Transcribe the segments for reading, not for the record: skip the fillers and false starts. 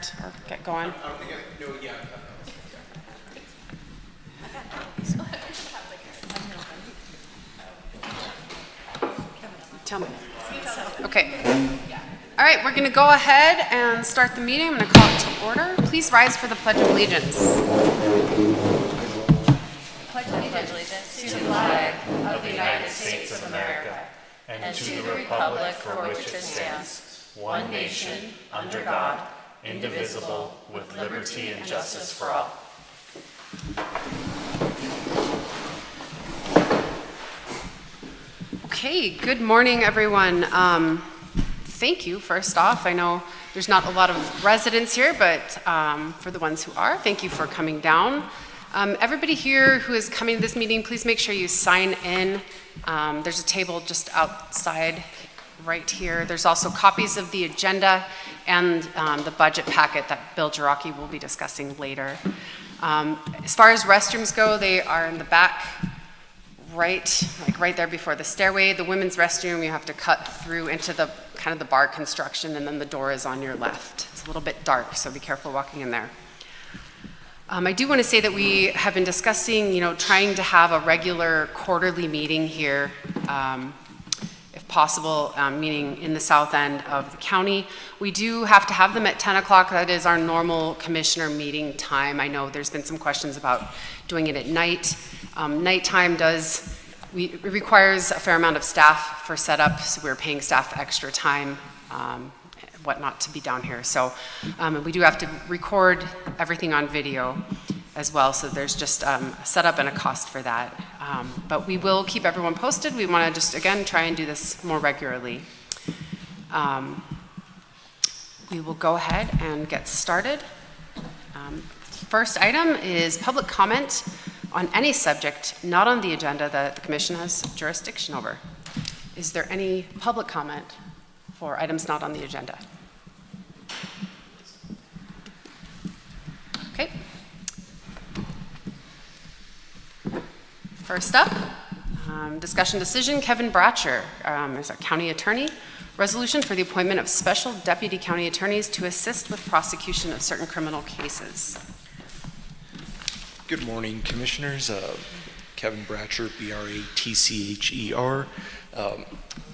start or get going? Tell me. Okay. All right, we're going to go ahead and start the meeting. I'm going to call it to order. Please rise for the Pledge of Allegiance. Pledge allegiance to the flag of the United States of America and to the republic for which it stands, one nation, under God, indivisible, with liberty and justice for all. Okay, good morning, everyone. Thank you, first off. I know there's not a lot of residents here, but for the ones who are, thank you for coming down. Everybody here who is coming to this meeting, please make sure you sign in. There's a table just outside right here. There's also copies of the agenda and the budget packet that Bill Jarocki will be discussing later. As far as restrooms go, they are in the back, right there before the stairway. The women's restroom, you have to cut through into the kind of the bar construction, and then the door is on your left. It's a little bit dark, so be careful walking in there. I do want to say that we have been discussing, trying to have a regular quarterly meeting here, if possible, meaning in the south end of the county. We do have to have them at 10 o'clock. That is our normal commissioner meeting time. I know there's been some questions about doing it at night. Nighttime it requires a fair amount of staff for setup, so we're paying staff extra time, whatnot, to be down here. So we do have to record everything on video as well, so there's just a setup and a cost for that. But we will keep everyone posted. We want to just, again, try and do this more regularly. We will go ahead and get started. First item is public comment on any subject not on the agenda that the commission has jurisdiction over. Is there any public comment for items not on the agenda? Okay. First up, discussion decision, Kevin Bratcher is our county attorney. Resolution for the appointment of special deputy county attorneys to assist with prosecution of certain criminal cases. Good morning, commissioners. Kevin Bratcher, B-R-A-T-C-H-E-R.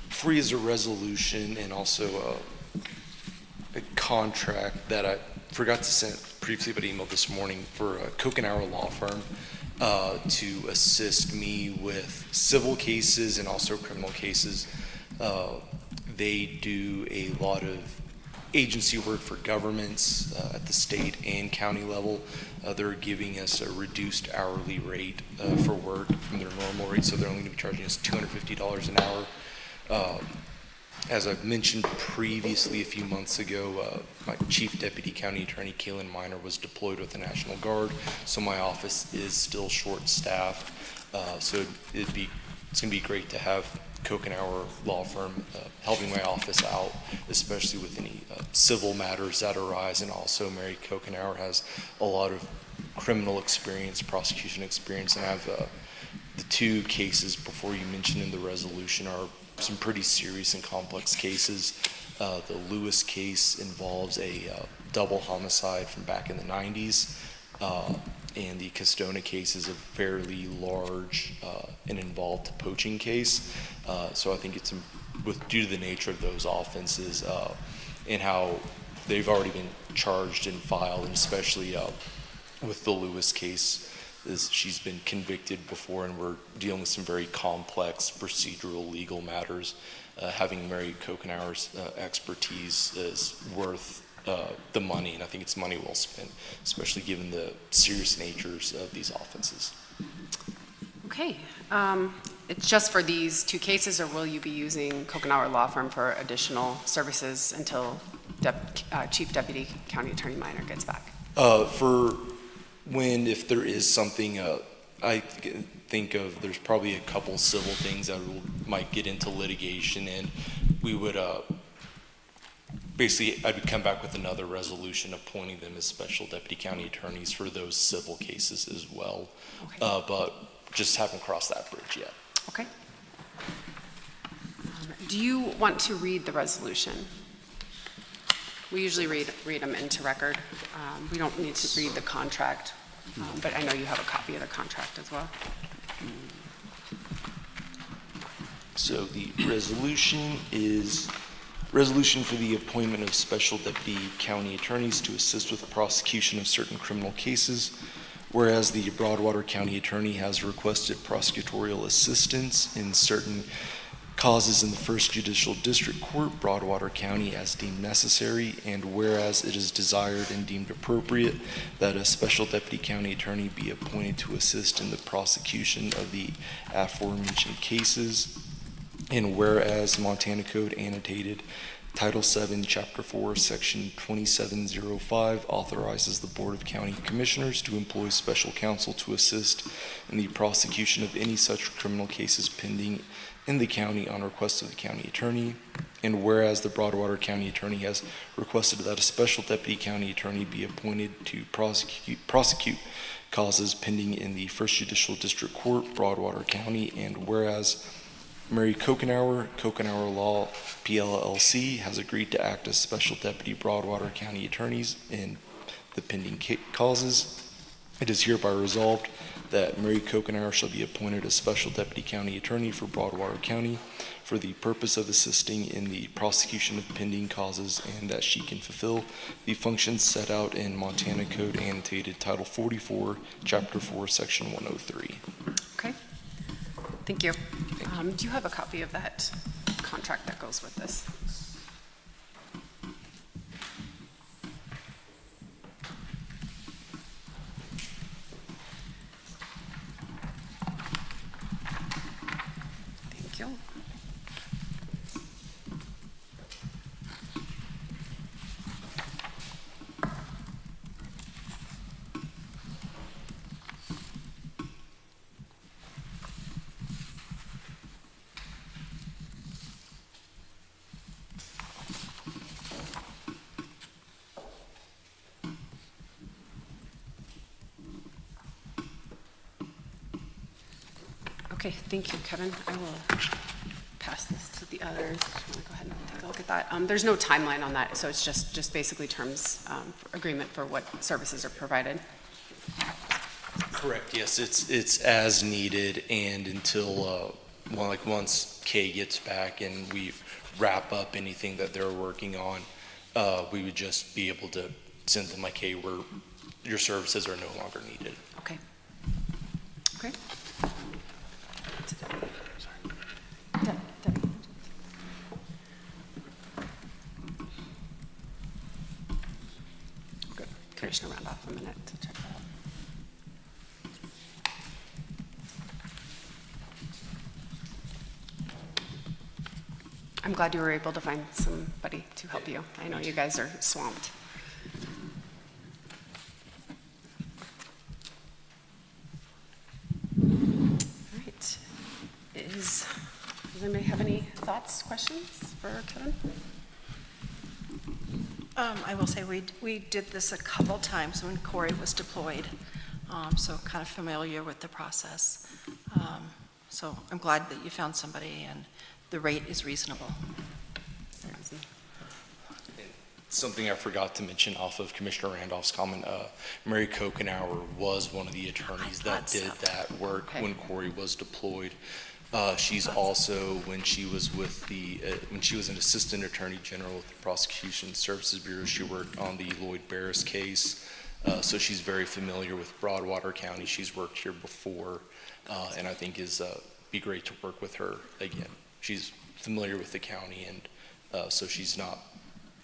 Before you is a resolution and also a contract that I forgot to send previously, but emailed this morning for Kokenauer Law Firm to assist me with civil cases and also criminal cases. They do a lot of agency work for governments at the state and county level. They're giving us a reduced hourly rate for work from their normal rate, so they're only going to be charging us $250 an hour. As I've mentioned previously a few months ago, my Chief Deputy County Attorney, Kaylin Miner, was deployed with the National Guard, so my office is still short-staffed. So it's going to be great to have Kokenauer Law Firm helping my office out, especially with any civil matters that arise. And also Mary Kokenauer has a lot of criminal experience, prosecution experience, and I have the two cases before you mentioned in the resolution are some pretty serious and complex cases. The Lewis case involves a double homicide from back in the 90s. And the Castona case is a fairly large and involved poaching case. So I think it's due to the nature of those offenses and how they've already been charged and filed, and especially with the Lewis case, she's been convicted before, and we're dealing with some very complex procedural legal matters. Having Mary Kokenauer's expertise is worth the money, and I think it's money well spent, especially given the serious natures of these offenses. Okay. It's just for these two cases, or will you be using Kokenauer Law Firm for additional services until Chief Deputy County Attorney Miner gets back? If there is something, I think there's probably a couple civil things that might get into litigation, and we would basically, I would come back with another resolution appointing them as special deputy county attorneys for those civil cases as well. Okay. But just haven't crossed that bridge yet. Okay. Do you want to read the resolution? We usually read them into record. We don't need to read the contract, but I know you have a copy of the contract as well. So the resolution is resolution for the appointment of special deputy county attorneys to assist with the prosecution of certain criminal cases. Whereas the Broadwater County Attorney has requested prosecutorial assistance in certain causes in the First Judicial District Court, Broadwater County, as deemed necessary, and whereas it is desired and deemed appropriate that a special deputy county attorney be appointed to assist in the prosecution of the aforementioned cases, and whereas Montana Code annotated Title VII, Chapter 4, Section 2705 authorizes the Board of County Commissioners to employ special counsel to assist in the prosecution of any such criminal cases pending in the county on request of the county attorney, and whereas the Broadwater County Attorney has requested that a special deputy county attorney be appointed to prosecute causes pending in the First Judicial District Court, Broadwater County, and whereas Mary Kokenauer Law PLLC has agreed to act as special deputy Broadwater County attorneys in the pending causes. It is hereby resolved that Mary Kokenauer shall be appointed as special deputy county attorney for Broadwater County for the purpose of assisting in the prosecution of pending causes, and that she can fulfill the functions set out in Montana Code annotated Title 44, Chapter 4, Section 103. Okay, thank you. Do you have a copy of that contract that goes with this? Thank you. Okay, thank you, Kevin. I will pass this to the others. I'm gonna go ahead and take a look at that. There's no timeline on that, so it's just basically terms, agreement for what services are provided. Correct, yes, it's as needed, and until, once Kay gets back and we wrap up anything that they're working on, we would just be able to send them like, hey, your services are no longer needed. Okay. Okay. Good. Commissioner Randolph, a minute to check that out. I'm glad you were able to find somebody to help you. I know you guys are swamped. All right. Does anybody have any thoughts, questions for Kevin? I will say we did this a couple times when Corey was deployed, so kind of familiar with the process. So I'm glad that you found somebody and the rate is reasonable. Something I forgot to mention off of Commissioner Randolph's comment, Mary Kokenauer was one of the attorneys that did that work when Corey was deployed. She's also, when she was an assistant attorney general with the Prosecution Services Bureau, she worked on the Lloyd Barris case. So she's very familiar with Broadwater County. She's worked here before, and I think be great to work with her again. She's familiar with the county, and so she's not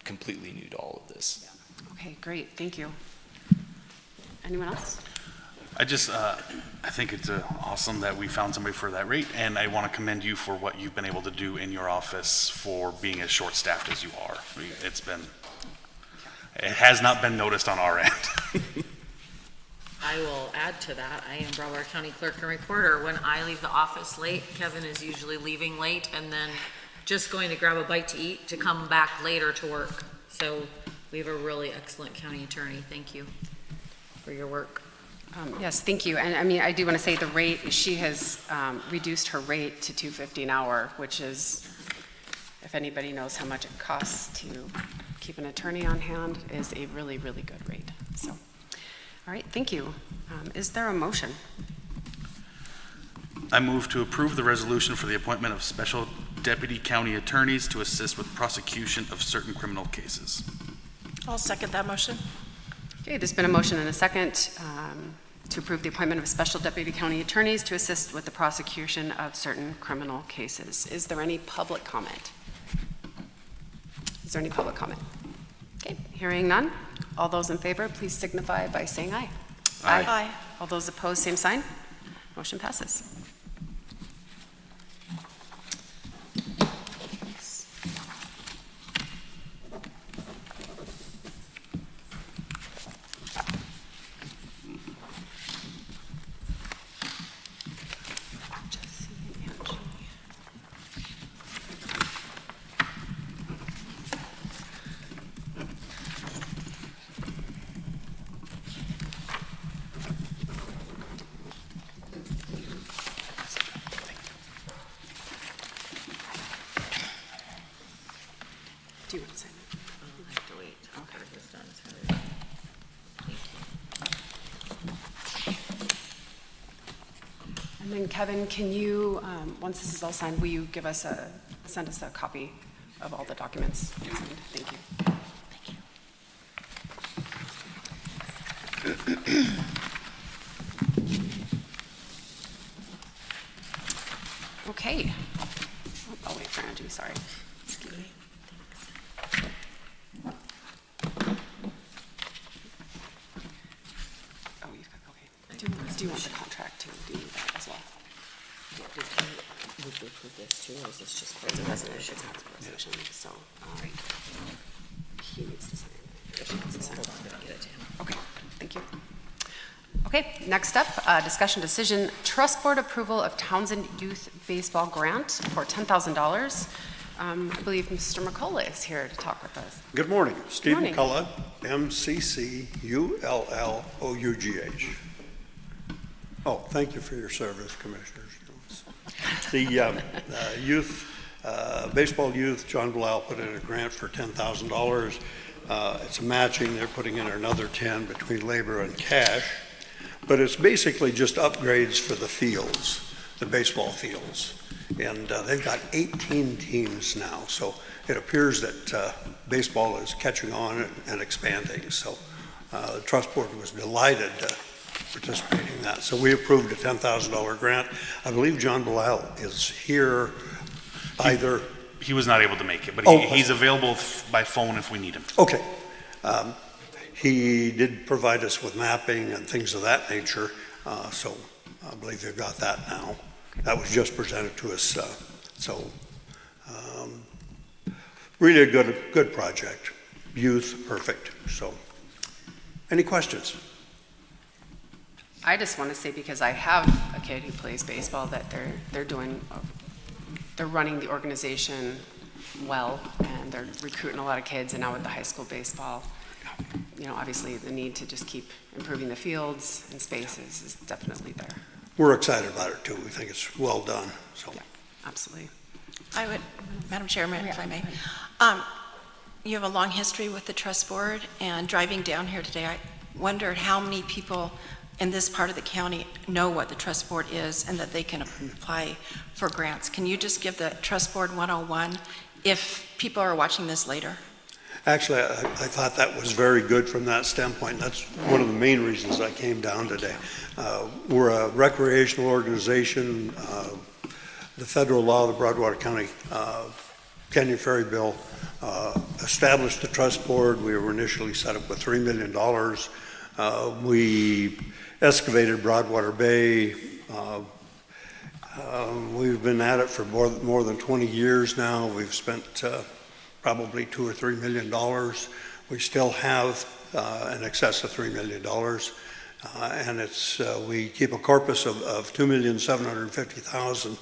completely new to all of this. Okay, great, thank you. Anyone else? I think it's awesome that we found somebody for that rate, and I want to commend you for what you've been able to do in your office for being as short-staffed as you are. It has not been noticed on our end. I will add to that. I am Broward County Clerk and Recorder. When I leave the office late, Kevin is usually leaving late and then just going to grab a bite to eat to come back later to work. So we have a really excellent county attorney. Thank you for your work. Yes, thank you. And I mean, I do want to say the rate, she has reduced her rate to $2.50 an hour, which is, if anybody knows how much it costs to keep an attorney on hand is a really, really good rate. So, all right, thank you. Is there a motion? I move to approve the resolution for the appointment of special deputy county attorneys to assist with prosecution of certain criminal cases. I'll second that motion. Okay, there's been a motion and a second to approve the appointment of special deputy county attorneys to assist with the prosecution of certain criminal cases. Is there any public comment? Is there any public comment? Okay, hearing none. All those in favor, please signify by saying aye. Aye. All those opposed, same sign. Motion passes. Do you want to sign it? I'll have to wait till Kurt is done. Sorry. Thank you. And then Kevin, can you, once this is all signed, will you send us a copy of all the documents signed? Thank you. Okay. I'll wait for Angie, sorry. Excuse me. Oh, you've got, okay. Do you want the contract too? Do you need that as well? Would we approve this too, or is this just? It's a resolution, it's a resolution, so, he needs to sign it. She needs to sign it. Hold on, I'll get it to him. Okay, thank you. Okay, next up, discussion decision, trust board approval of Townsend Youth Baseball Grant for $10,000. I believe Mr. McCullough is here to talk with us. Good morning. Steve morning. McCullough, MCCULLOUGH. Oh, thank you for your service, Commissioners. The baseball youth, John Blau put in a grant for $10,000. It's a matching. They're putting in another 10 between labor and cash. But it's basically just upgrades for the fields, the baseball fields. And they've got 18 teams now, so it appears that baseball is catching on and expanding. So the trust board was delighted to participate in that. So we approved a $10,000 grant. I believe John Blau is here either. He was not able to make it, but Oh. he's available by phone if we need him. Okay. He did provide us with mapping and things of that nature, so I believe they've got that now. That was just presented to us, really a good project. Youth, perfect. So, any questions? I just want to say, because I have a kid who plays baseball, that they're running the organization well, and they're recruiting a lot of kids, and now with the high school baseball, you know, obviously the need to just keep improving the fields and spaces is definitely there. We're excited about it too. We think it's well done, so. Yeah, absolutely. I would, Madam Chairman, if I may. You have a long history with the trust board, and driving down here today, I wondered how many people in this part of the county know what the trust board is and that they can apply for grants. Can you just give the trust board 101 if people are watching this later? Actually, I thought that was very good from that standpoint. That's one of the main reasons I came down today. We're a recreational organization. The federal law, the Broadwater County Canyon Ferry Bill, established the trust board. We were initially set up with $3 million. We excavated Broadwater Bay. We've been at it for more than 20 years now. We've spent probably $2 or $3 million. We still have in excess of $3 million. And it's, we keep a corpus of $2,750,000.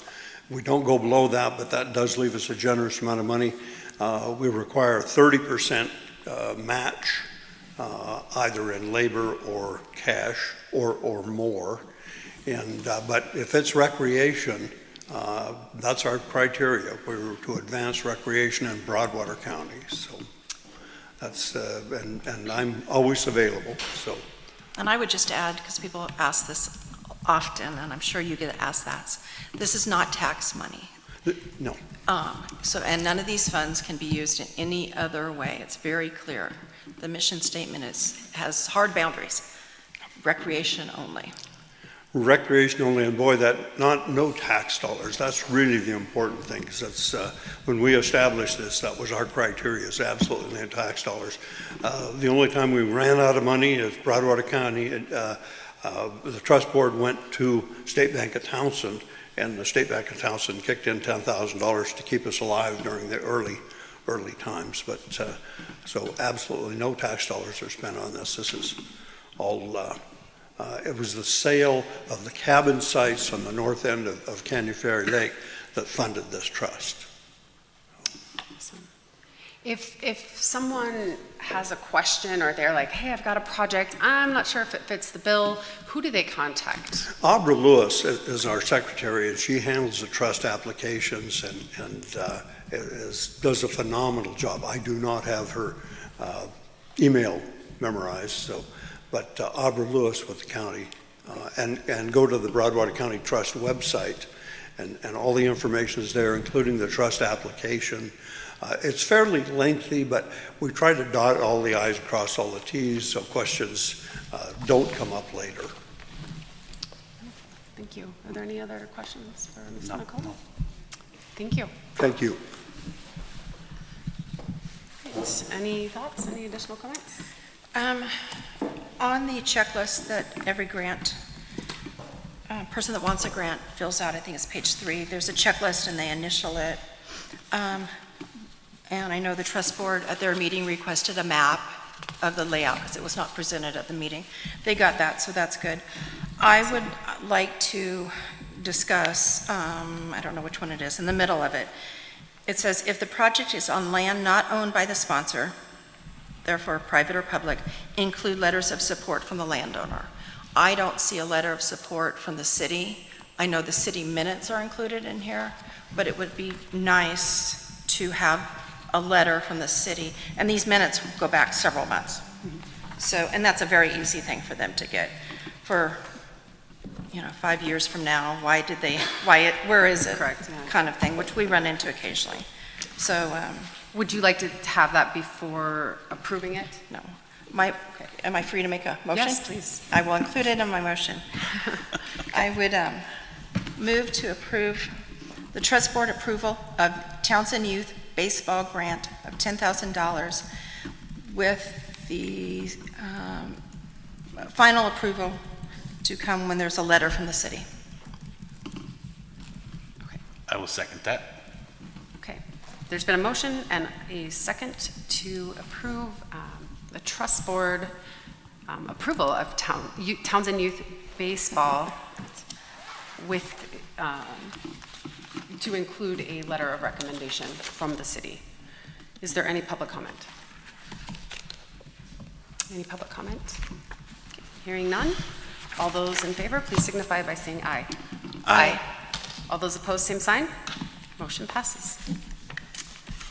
We don't go below that, but that does leave us a generous amount of money. We require 30% match, either in labor or cash or more. And, but if it's recreation, that's our criteria. We're to advance recreation in Broadwater County. So That's, and I'm always available, so. And I would just add, because people ask this often, and I'm sure you get asked that, this is not tax money. No. And none of these funds can be used in any other way. It's very clear. The mission statement has hard boundaries, recreation only. Recreation only, and boy, no tax dollars. That's really the important thing, because that's, when we established this, that was our criteria, is absolutely no tax dollars. The only time we ran out of money is Broadwater County. The trust board went to State Bank of Townsend, and the State Bank of Townsend kicked in $10,000 to keep us alive during the early times. But, so absolutely no tax dollars are spent on this. This is all, it was the sale of the cabin sites on the north end of Canyon Ferry Lake that funded this trust. Awesome. If someone has a question, or they're like, hey, I've got a project, I'm not sure if it fits the bill, who do they contact? Aubrey Lewis is our secretary, and she handles the trust applications and does a phenomenal job. I do not have her email memorized, but Aubrey Lewis with the county, and go to the Broadwater County Trust website, and all the information is there, including the trust application. It's fairly lengthy, but we try to dot all the i's, cross all the t's, so questions don't come up later. Thank you. Are there any other questions for Ms. Nicole? No. Thank you. Thank you. Great. Any thoughts, any additional comments? On the checklist that every grant, person that wants a grant fills out, I think it's page 3, there's a checklist and they initial it. And I know the trust board at their meeting requested a map of the layout because it was not presented at the meeting. They got that, so that's good. I would like to discuss, I don't know which one it is, in the middle of it. It says, if the project is on land not owned by the sponsor, therefore private or public, include letters of support from the landowner. I don't see a letter of support from the city. I know the city minutes are included in here, but it would be nice to have a letter from the city, and these minutes go back several months. So, and that's a very easy thing for them to get. For, 5 years from now, where is it? Correct, yeah. Kind of thing, which we run into occasionally. So, Would you like to have that before approving it? no. Am I free to make a motion? Yes, please. I will include it in my motion. I would move to approve the trust board approval of Townsend Youth Baseball Grant of $10,000 with the final approval to come when there's a letter from the city. I will second that. Okay. There's been a motion and a second to approve the trust board approval of Townsend Youth Baseball with, to include a letter of recommendation from the city. Is there any public comment? Any public comment? Okay. Hearing none. All those in favor, please signify by saying aye. Aye. All those opposed, same sign. Motion passes.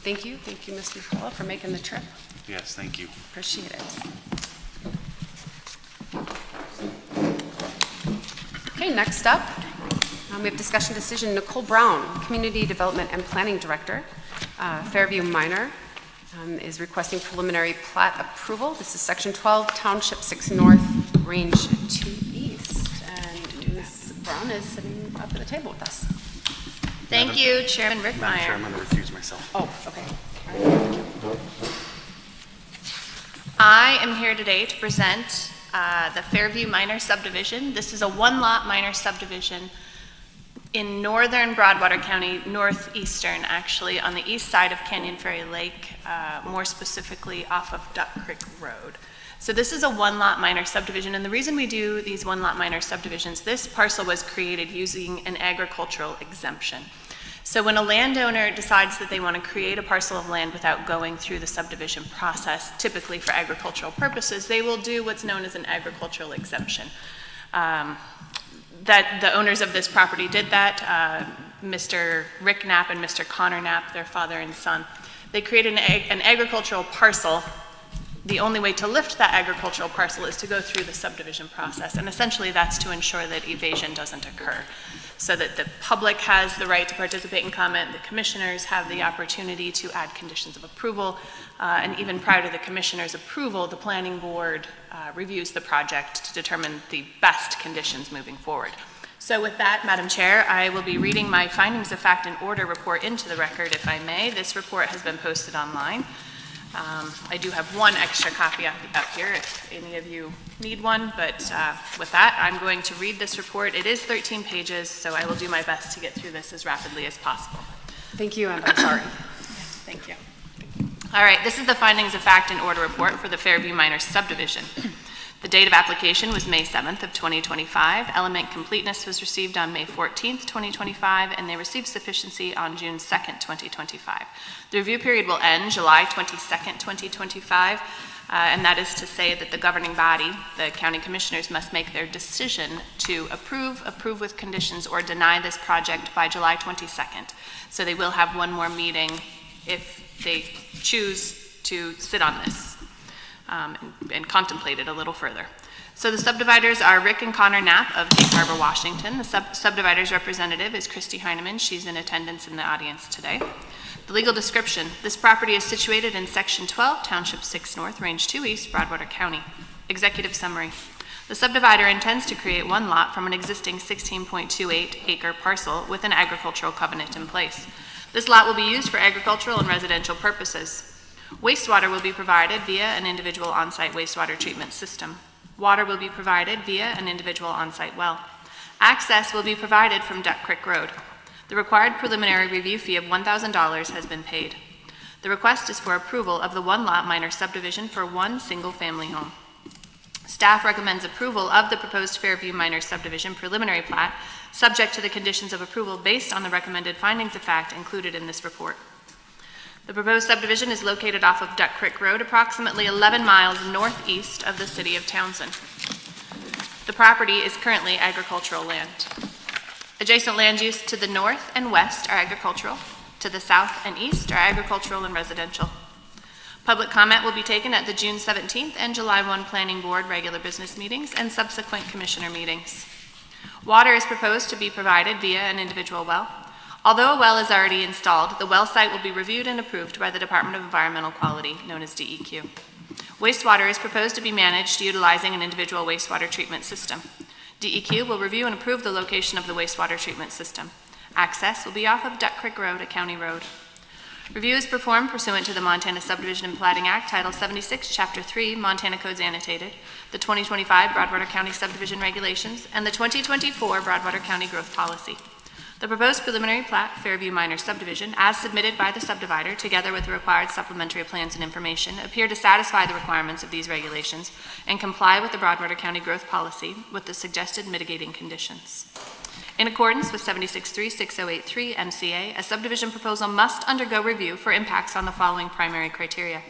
Thank you, Ms. Nicola, for making the trip. Yes, thank you. Appreciate it. Okay, next up, we have discussion decision. Nicole Brown, Community Development and Planning Director, Fairview Minor, is requesting preliminary plat approval. This is Section 12, Township 6 North, Range 2 East. And Ms. Brown is sitting up at the table with us. Thank you, Chairman Rick Madam Chair, Meyer. I'm going to recuse myself. Oh, okay. I am here today to present the Fairview Minor Subdivision. This is a one-lot minor subdivision in northern Broadwater County, northeastern actually, on the east side of Canyon Ferry Lake, more specifically off of Duck Creek Road. So this is a one-lot minor subdivision, and the reason we do these one-lot minor subdivisions, this parcel was created using an agricultural exemption. So when a landowner decides that they want to create a parcel of land without going through the subdivision process, typically for agricultural purposes, they will do what's known as an agricultural exemption. That the owners of this property did that, Mr. Rick Knapp and Mr. Connor Knapp, their father and son. They created an agricultural parcel the only way to lift that agricultural parcel is to go through the subdivision process. And essentially that's to ensure that evasion doesn't occur, so that the public has the right to participate and comment, the commissioners have the opportunity to add conditions of approval, and even prior to the commissioner's approval, the planning board reviews the project to determine the best conditions moving forward. So with that, Madam Chair, I will be reading my findings of fact and order report into the record, if I may. This report has been posted online. I do have one extra copy up here if any of you need one, but with that, I'm going to read this report. It is 13 pages, so I will do my best to get through this as rapidly as possible. Thank you, and I'm sorry. Thank you. All right, this is the findings of fact and order report for the Fairview Minor subdivision. The date of application was May 7th of 2025. Element completeness was received on May 14th, 2025, and they received sufficiency on June 2nd, 2025. The review period will end July 22nd, 2025, and that is to say that the governing body, the county commissioners, must make their decision to approve with conditions, or deny this project by July 22nd. So they will have one more meeting if they choose to sit on this. And contemplate it a little further. So the subdividers are Rick and Connor Knapp of Cape Harbor, Washington. The subdividers representative is Christy Heineman. She's in attendance in the audience today. The legal description: this property is situated in Section 12, Township 6 North, Range 2 East, Broadwater County. Executive summary: the subdivider intends to create one lot from an existing 16.28 acre parcel with an agricultural covenant in place. This lot will be used for agricultural and residential purposes. Wastewater will be provided via an individual on-site wastewater treatment system. Water will be provided via an individual on-site well. Access will be provided from Duck Creek Road. The required preliminary review fee of $1,000 has been paid. The request is for approval of the one-lot minor subdivision for one single-family home. Staff recommends approval of the proposed Fairview Minor subdivision preliminary plat, subject to the conditions of approval based on the recommended findings of fact included in this report. The proposed subdivision is located off of Duck Creek Road, approximately 11 miles northeast of the city of Townsend. The property is currently agricultural land. Adjacent land use to the north and west are agricultural. To the south and east are agricultural and residential. Public comment will be taken at the June 17th and July 1 Planning Board regular business meetings and subsequent commissioner meetings. Water is proposed to be provided via an individual well. Although a well is already installed, the well site will be reviewed and approved by the Department of Environmental Quality, known as DEQ. Wastewater is proposed to be managed utilizing an individual wastewater treatment system. DEQ will review and approve the location of the wastewater treatment system. Access will be off of Duck Creek Road, a county road. Review is performed pursuant to the Montana Subdivision and Platting Act, Title 76, Chapter 3, Montana Codes Annotated, the 2025 Broadwater County Subdivision Regulations, and the 2024 Broadwater County Growth Policy. The proposed preliminary plat, Fairview Minor subdivision, as submitted by the subdivider, together with the required supplementary plans and information, appear to satisfy the requirements of these regulations and comply with the Broadwater County Growth Policy with the suggested mitigating conditions. In accordance with 76.36083 MCA, a subdivision proposal must undergo review for impacts on the following primary criteria.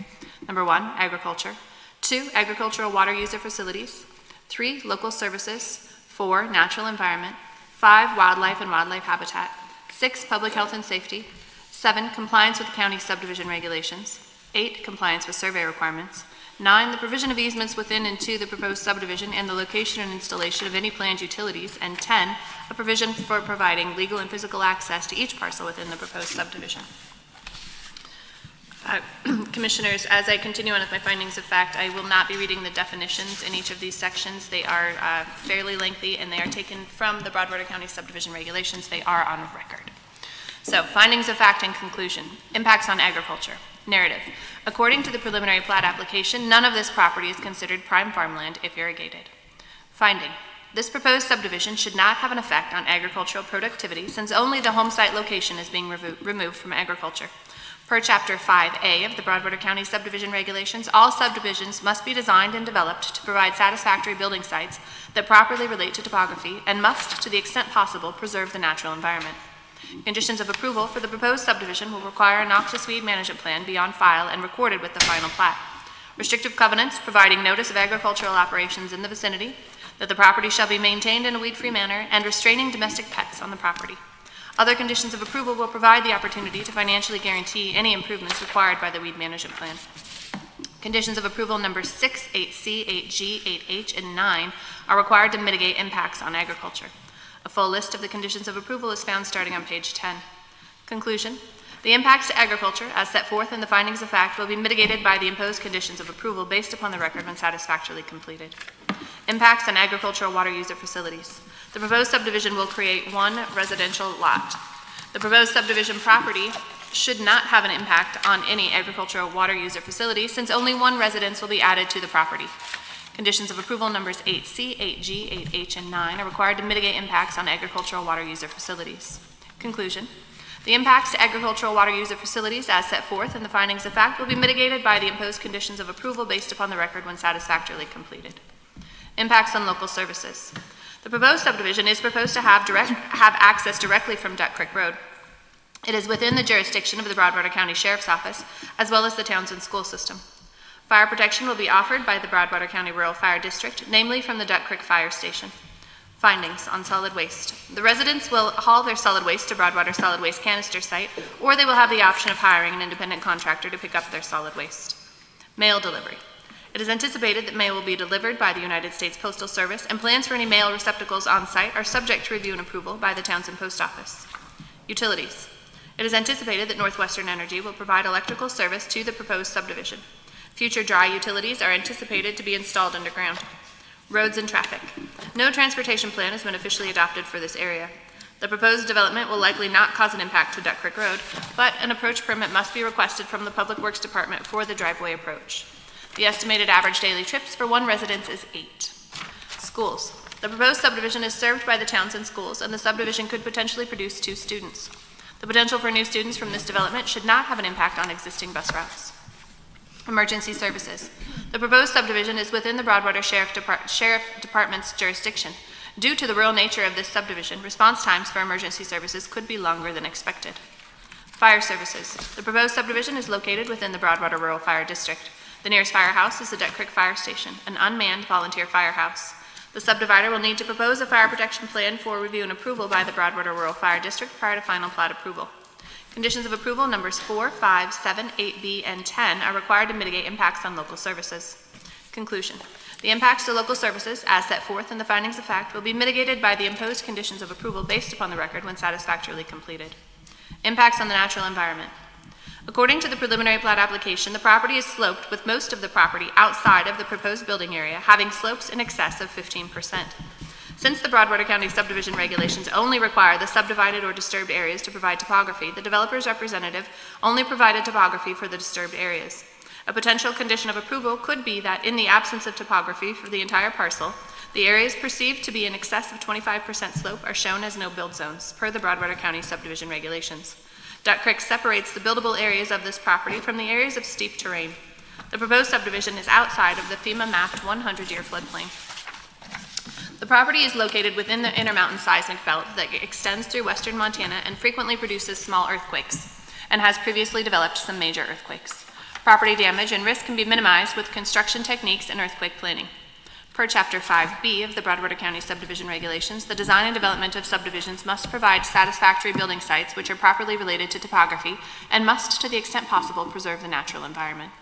Number 1, agriculture. 2, agricultural water user facilities. 3, local services. 4, natural environment. 5, wildlife and wildlife habitat. 6, public health and safety. 7, compliance with county subdivision regulations. 8, compliance with survey requirements. 9, the provision of easements within and to the proposed subdivision and the location and installation of any planned utilities. And 10, a provision for providing legal and physical access to each parcel within the proposed subdivision. Commissioners, as I continue on with my findings of fact, I will not be reading the definitions in each of these sections. They are fairly lengthy and they are taken from the Broadwater County Subdivision Regulations. They are on record. So, findings of fact and conclusion. Impacts on agriculture. Narrative. According to the preliminary plat application, none of this property is considered prime farmland if irrigated. Finding. This proposed subdivision should not have an effect on agricultural productivity since only the home site location is being removed from agriculture. Per Chapter 5A of the Broadwater County Subdivision Regulations, all subdivisions must be designed and developed to provide satisfactory building sites that properly relate to topography and must, to the extent possible, preserve the natural environment. Conditions of approval for the proposed subdivision will require a noxious weed management plan be on file and recorded with the final plat. Restrictive covenants providing notice of agricultural operations in the vicinity, that the property shall be maintained in a weed-free manner, and restraining domestic pets on the property. Other conditions of approval will provide the opportunity to financially guarantee any improvements required by the weed management plan. Conditions of approval number 6, 8C, 8G, 8H, and 9 are required to mitigate impacts on agriculture. A full list of the conditions of approval is found starting on page 10. Conclusion. The impacts to agriculture, as set forth in the findings of fact, will be mitigated by the imposed conditions of approval based upon the record when satisfactorily completed. Impacts on agricultural water user facilities. The proposed subdivision will create one residential lot. The proposed subdivision property should not have an impact on any agricultural water user facility since only one residence will be added to the property. Conditions of approval numbers 8C, 8G, 8H, and 9 are required to mitigate impacts on agricultural water user facilities. Conclusion. The impacts to agricultural water user facilities as set forth in the findings of fact will be mitigated by the imposed conditions of approval based upon the record when satisfactorily completed. Impacts on local services. The proposed subdivision is proposed to have access directly from Duck Creek Road. It is within the jurisdiction of the Broadwater County Sheriff's Office, as well as the Townsend School System. Fire protection will be offered by the Broadwater County Rural Fire District, namely from the Duck Creek Fire Station. Findings on solid waste. The residents will haul their solid waste to Broadwater Solid Waste Canister Site, or they will have the option of hiring an independent contractor to pick up their solid waste. Mail delivery. It is anticipated that mail will be delivered by the United States Postal Service, and plans for any mail receptacles on site are subject to review and approval by the Townsend Post Office. Utilities. It is anticipated that Northwestern Energy will provide electrical service to the proposed subdivision. Future dry utilities are anticipated to be installed underground. Roads and traffic. No transportation plan has been officially adopted for this area. The proposed development will likely not cause an impact to Duck Creek Road, but an approach permit must be requested from the Public Works Department for the driveway approach. The estimated average daily trips for one residence is 8. Schools. The proposed subdivision is served by the Townsend Schools, and the subdivision could potentially produce 2 students. The potential for new students from this development should not have an impact on existing bus routes. Emergency services. The proposed subdivision is within the Broadwater Sheriff Department's jurisdiction. Due to the rural nature of this subdivision, response times for emergency services could be longer than expected. Fire services. The proposed subdivision is located within the Broadwater Rural Fire District. The nearest firehouse is the Duck Creek Fire Station, an unmanned volunteer firehouse. The subdivider will need to propose a fire protection plan for review and approval by the Broadwater Rural Fire District prior to final plat approval. Conditions of approval numbers 4, 5, 7, 8B, and 10 are required to mitigate impacts on local services. Conclusion. The impacts to local services, as set forth in the findings of fact, will be mitigated by the imposed conditions of approval based upon the record when satisfactorily completed. Impacts on the natural environment. According to the preliminary plat application, the property is sloped, with most of the property outside of the proposed building area having slopes in excess of 15%. Since the Broadwater County subdivision regulations only require the subdivided or disturbed areas to provide topography, the developer's representative only provided topography for the disturbed areas. A potential condition of approval could be that in the absence of topography for the entire parcel, the areas perceived to be in excess of 25% slope are shown as no-build zones, per the Broadwater County subdivision regulations. Duck Creek separates the buildable areas of this property from the areas of steep terrain. The proposed subdivision is outside of the FEMA mapped 100-year floodplain. The property is located within the Intermountain seismic belt that extends through western Montana and frequently produces small earthquakes, and has previously developed some major earthquakes. Property damage and risk can be minimized with construction techniques and earthquake planning. Per Chapter 5B of the Broadwater County subdivision regulations, the design and development of subdivisions must provide satisfactory building sites which are properly related to topography and must, to the extent possible, preserve the natural environment.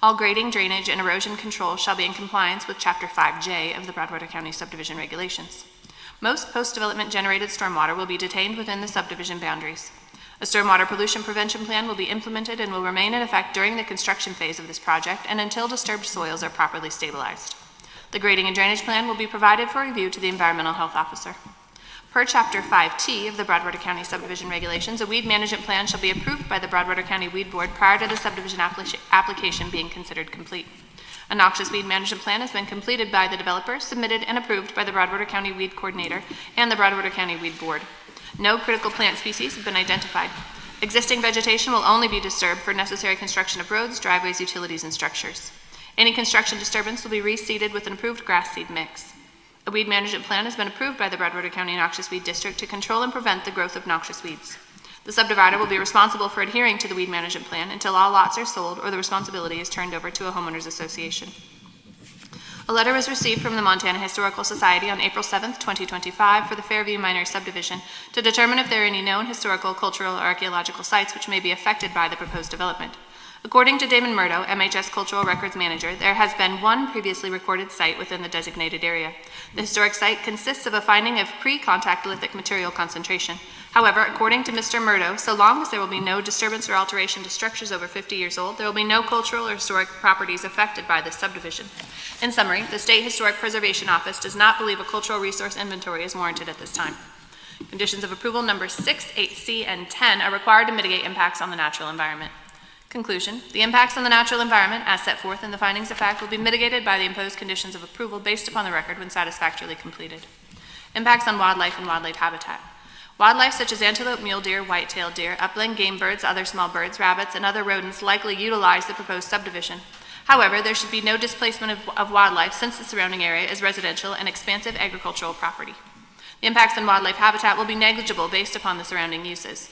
All grading, drainage, and erosion control shall be in compliance with Chapter 5J of the Broadwater County subdivision regulations. Most post-development generated stormwater will be detained within the subdivision boundaries. A stormwater pollution prevention plan will be implemented and will remain in effect during the construction phase of this project and until disturbed soils are properly stabilized. The grading and drainage plan will be provided for review to the environmental health officer. Per Chapter 5T of the Broadwater County subdivision regulations, a weed management plan shall be approved by the Broadwater County Weed Board prior to the subdivision application being considered complete. A noxious weed management plan has been completed by the developer, submitted and approved by the Broadwater County Weed Coordinator and the Broadwater County Weed Board. No critical plant species have been identified. Existing vegetation will only be disturbed for necessary construction of roads, driveways, utilities, and structures. Any construction disturbance will be reseeded with an approved grass seed mix. A weed management plan has been approved by the Broadwater County Noxious Weed District to control and prevent the growth of noxious weeds. The subdivider will be responsible for adhering to the weed management plan until all lots are sold or the responsibility is turned over to a homeowners association. A letter was received from the Montana Historical Society on April 7, 2025 for the Fairview Minor subdivision to determine if there are any known historical, cultural, or archaeological sites which may be affected by the proposed development. According to Damon Murdo, MHS Cultural Records Manager, there has been one previously recorded site within the designated area. The historic site consists of a finding of pre-contact lithic material concentration. However, according to Mr. Murdo, so long as there will be no disturbance or alteration to structures over 50 years old, there will be no cultural or historic properties affected by this subdivision. In summary, the State Historic Preservation Office does not believe a cultural resource inventory is warranted at this time. Conditions of approval number 6, 8C, and 10 are required to mitigate impacts on the natural environment. Conclusion, the impacts on the natural environment as set forth in the findings of fact will be mitigated by the imposed conditions of approval based upon the record when satisfactorily completed. Impacts on wildlife and wildlife habitat. Wildlife such as antelope, mule deer, white-tailed deer, upland game birds, other small birds, rabbits, and other rodents likely utilize the proposed subdivision. However, there should be no displacement of wildlife since the surrounding area is residential and expansive agricultural property. The impacts on wildlife habitat will be negligible based upon the surrounding uses.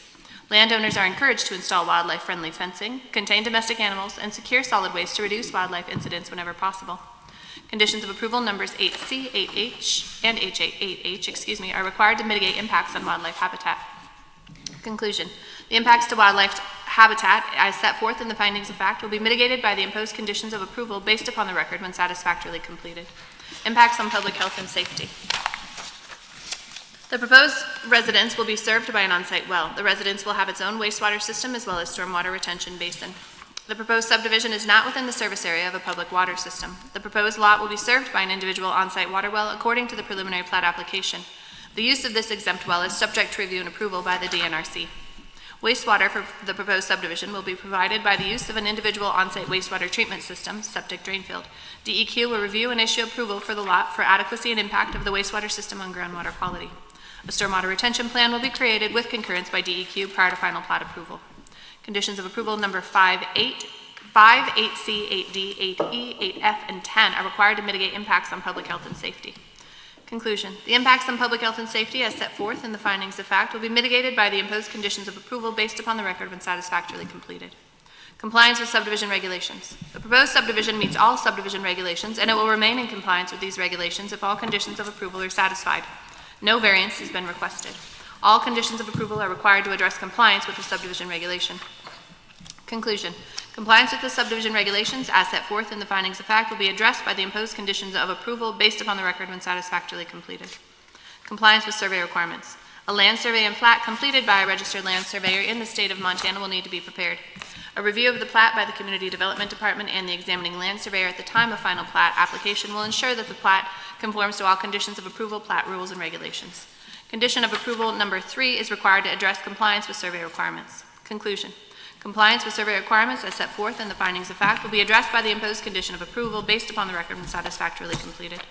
Landowners are encouraged to install wildlife-friendly fencing, contain domestic animals, and secure solid waste to reduce wildlife incidents whenever possible. Conditions of approval numbers 8C, 8H, and 8H, are required to mitigate impacts on wildlife habitat. Conclusion, the impacts to wildlife habitat as set forth in the findings of fact will be mitigated by the imposed conditions of approval based upon the record when satisfactorily completed. Impacts on public health and safety. The proposed residence will be served by an on-site well. The residence will have its own wastewater system as well as stormwater retention basin. The proposed subdivision is not within the service area of a public water system. The proposed lot will be served by an individual on-site water well according to the preliminary plat application. The use of this exempt well is subject to review and approval by the DNRC. Wastewater for the proposed subdivision will be provided by the use of an individual on-site wastewater treatment system, septic drain field. DEQ will review and issue approval for the lot for adequacy and impact of the wastewater system on groundwater quality. A stormwater retention plan will be created with concurrence by DEQ prior to final plat approval. Conditions of approval number 5, 8C, 8D, 8E, 8F, and 10 are required to mitigate impacts on public health and safety. Conclusion, the impacts on public health and safety as set forth in the findings of fact will be mitigated by the imposed conditions of approval based upon the record when satisfactorily completed. Compliance with subdivision regulations. The proposed subdivision meets all subdivision regulations and it will remain in compliance with these regulations if all conditions of approval are satisfied. No variance has been requested. All conditions of approval are required to address compliance with the subdivision regulation. Conclusion, compliance with the subdivision regulations as set forth in the findings of fact will be addressed by the imposed conditions of approval based upon the record when satisfactorily completed. Compliance with survey requirements. A land survey and plat completed by a registered land surveyor in the state of Montana will need to be prepared. A review of the plat by the Community Development Department and the examining land surveyor at the time of final plat application will ensure that the plat conforms to all conditions of approval, plat rules, and regulations. Condition of approval number 3 is required to address compliance with survey requirements. Conclusion, compliance with survey requirements as set forth in the findings of fact will be addressed by the imposed condition of approval based upon the record when satisfactorily completed.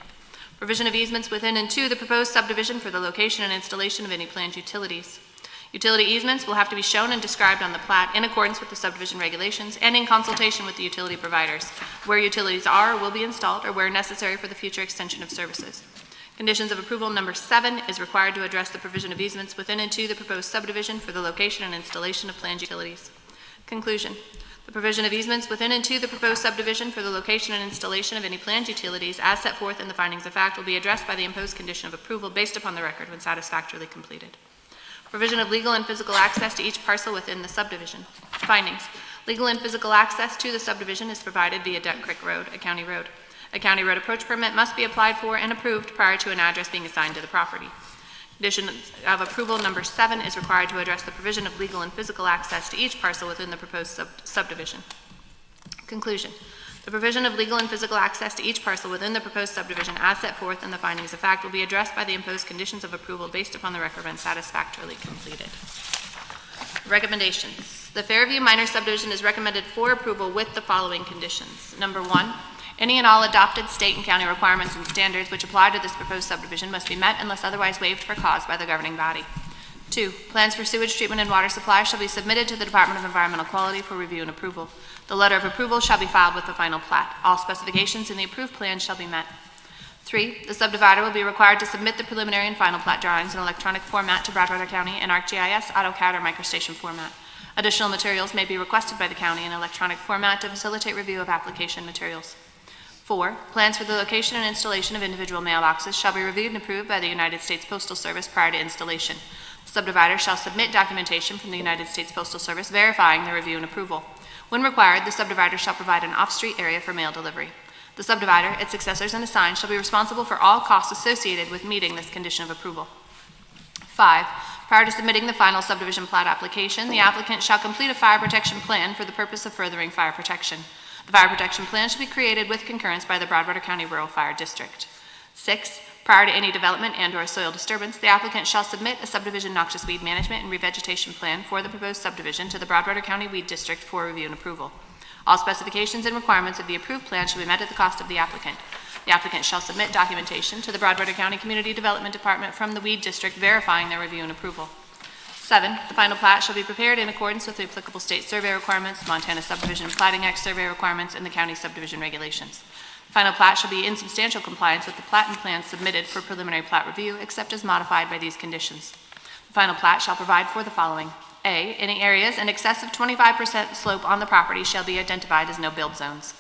Provision of easements within and to the proposed subdivision for the location and installation of any planned utilities. Utility easements will have to be shown and described on the plat in accordance with the subdivision regulations and in consultation with the utility providers, where utilities are or will be installed or where necessary for the future extension of services. Conditions of approval number 7 is required to address the provision of easements within and to the proposed subdivision for the location and installation of planned utilities. Conclusion, the provision of easements within and to the proposed subdivision for the location and installation of any planned utilities as set forth in the findings of fact will be addressed by the imposed condition of approval based upon the record when satisfactorily completed. Provision of legal and physical access to each parcel within the subdivision. Findings. Legal and physical access to the subdivision is provided via Duck Creek Road, a county road. A county road approach permit must be applied for and approved prior to an address being assigned to the property. Condition of approval number 7 is required to address the provision of legal and physical access to each parcel within the proposed subdivision. Conclusion. The provision of legal and physical access to each parcel within the proposed subdivision as set forth in the findings of fact will be addressed by the imposed conditions of approval based upon the record when satisfactorily completed. Recommendations. The Fairview minor subdivision is recommended for approval with the following conditions. Number 1, any and all adopted state and county requirements and standards which apply to this proposed subdivision must be met unless otherwise waived for cause by the governing body. 2, plans for sewage treatment and water supply shall be submitted to the Department of Environmental Quality for review and approval. The letter of approval shall be filed with the final plat. All specifications in the approved plan shall be met. 3, the subdivider will be required to submit the preliminary and final plat drawings in electronic format to Broadwater County in ArcGIS, AutoCAD, or MicroStation format. Additional materials may be requested by the county in electronic format to facilitate review of application materials. 4, plans for the location and installation of individual mailboxes shall be reviewed and approved by the United States Postal Service prior to installation. The subdivider shall submit documentation from the United States Postal Service verifying the review and approval. When required, the subdivider shall provide an off-street area for mail delivery. The subdivider, its successors, and assigns shall be responsible for all costs associated with meeting this condition of approval. 5, prior to submitting the final subdivision plat application, the applicant shall complete a fire protection plan for the purpose of furthering fire protection. The fire protection plan should be created with concurrence by the Broadwater County Rural Fire District. 6, prior to any development and/or soil disturbance, the applicant shall submit a subdivision noxious weed management and revegetation plan for the proposed subdivision to the Broadwater County Weed District for review and approval. All specifications and requirements of the approved plan shall be met at the cost of the applicant. The applicant shall submit documentation to the Broadwater County Community Development Department from the Weed District verifying their review and approval. 7, the final plat shall be prepared in accordance with the applicable state survey requirements, Montana Subdivision Plating Act survey requirements, and the county subdivision regulations. The final plat shall be in substantial compliance with the plat and plan submitted for preliminary plat review, except as modified by these conditions. The final plat shall provide for the following. A, any areas in excess of 25% slope on the property shall be identified as no-build zones.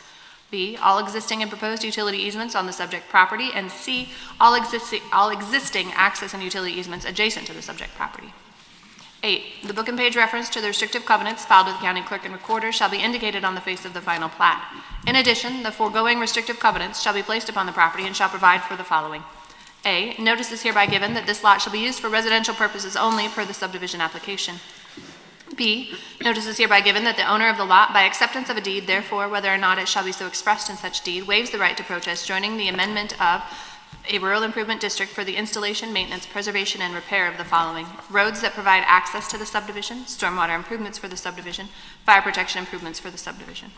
B, all existing and proposed utility easements on the subject property, and C, all existing access and utility easements adjacent to the subject property. 8, the book and page reference to the restrictive covenants filed with the county clerk and recorder shall be indicated on the face of the final plat. In addition, the foregoing restrictive covenants shall be placed upon the property and shall provide for the following. A, notice is hereby given that this lot shall be used for residential purposes only per the subdivision application. B, notice is hereby given that the owner of the lot, by acceptance of a deed, therefore, whether or not it shall be so expressed in such deed, waives the right to protest joining the amendment of a rural improvement district for the installation, maintenance, preservation, and repair of the following: roads that provide access to the subdivision, stormwater improvements for the subdivision, fire protection improvements for the subdivision.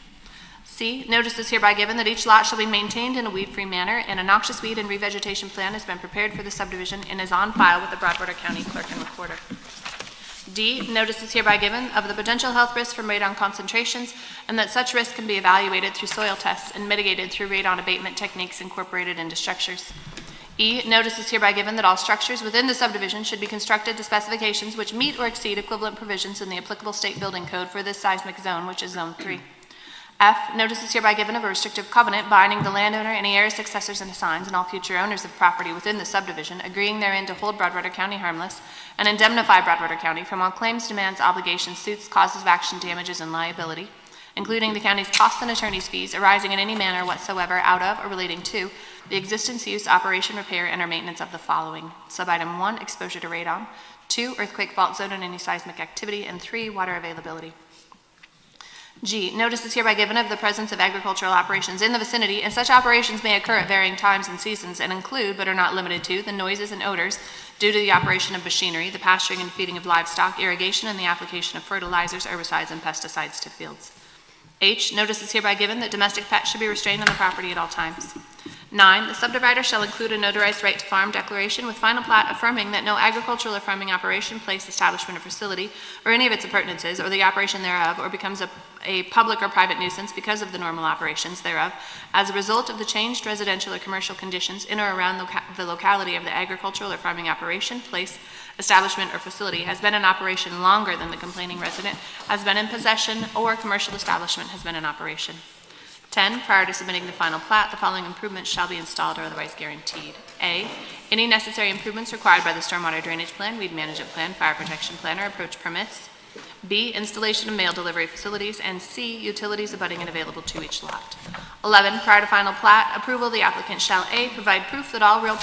C, notice is hereby given that each lot shall be maintained in a weed-free manner, and a noxious weed and revegetation plan has been prepared for the subdivision and is on file with the Broadwater County Clerk and Recorder. D, notice is hereby given of the potential health risks from radon concentrations, and that such risk can be evaluated through soil tests and mitigated through radon abatement techniques incorporated into structures. E, notice is hereby given that all structures within the subdivision should be constructed to specifications which meet or exceed equivalent provisions in the applicable state building code for this seismic zone, which is Zone 3. F, notice is hereby given of a restrictive covenant binding the landowner, any heirs, successors, and assigns, and all future owners of property within the subdivision, agreeing therein to hold Broadwater County harmless and indemnify Broadwater County from all claims, demands, obligations, suits, causes of action, damages, and liability, including the county's costs and attorney's fees arising in any manner whatsoever out of or relating to the existence, use, operation, repair, and or maintenance of the following. Subitem 1, exposure to radon; 2, earthquake fault zone and any seismic activity; and 3, water availability. G, notice is hereby given of the presence of agricultural operations in the vicinity, and such operations may occur at varying times and seasons and include, but are not limited to, the noises and odors due to the operation of machinery, the pasturing and feeding of livestock, irrigation, and the application of fertilizers, herbicides, and pesticides to fields. H, notice is hereby given that domestic pets should be restrained on the property at all times. 9, the subdivider shall include a notarized right to farm declaration with final plat affirming that no agricultural or farming operation, place, establishment, or facility, or any of its appurtenances, or the operation thereof, or becomes a public or private nuisance because of the normal operations thereof, as a result of the changed residential or commercial conditions in or around the locality of the agricultural or farming operation, place, establishment, or facility has been in operation longer than the complaining resident has been in possession, or commercial establishment has been in operation. 10, prior to submitting the final plat, the following improvements shall be installed or otherwise guaranteed. A, any necessary improvements required by the stormwater drainage plan, weed management plan, fire protection plan, or approach permits. B, installation of mail delivery facilities, and C, utilities abutting and available to each lot. 11, prior to final plat approval, the applicant shall A, provide proof that all real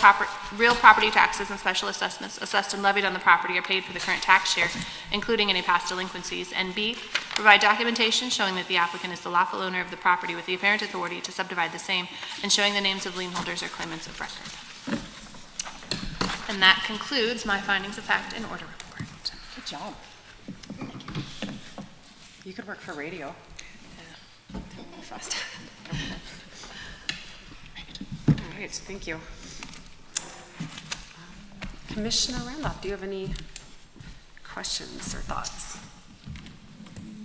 property taxes and special assessments assessed and levied on the property are paid for the current tax share, including any past delinquencies, and B, provide documentation showing that the applicant is the lawful owner of the property with the apparent authority to subdivide the same, and showing the names of lien holders or claimants of record. And that concludes my findings of fact and order report. Good job. You could work for radio. Fast. All right, thank you. Commissioner Randolph, do you have any questions or thoughts?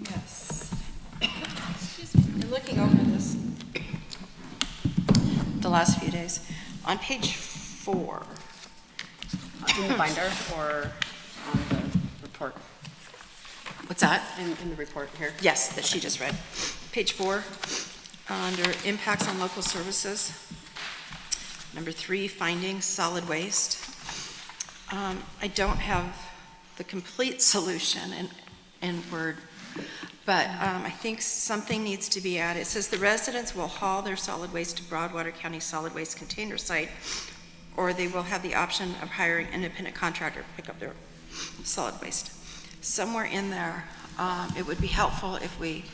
Yes. Excuse me. I'm looking over this the last few days. On page 4. In the binder or on the report? What's that? In the report here. Yes, that she just read. Page 4, under impacts on local services. Number 3, findings, solid waste. I don't have the complete solution in Word. But I think something needs to be added. It says the residents will haul their solid waste to Broadwater County Solid Waste Container Site, or they will have the option of hiring an independent contractor to pick up their solid waste. Somewhere in there, it would be helpful if we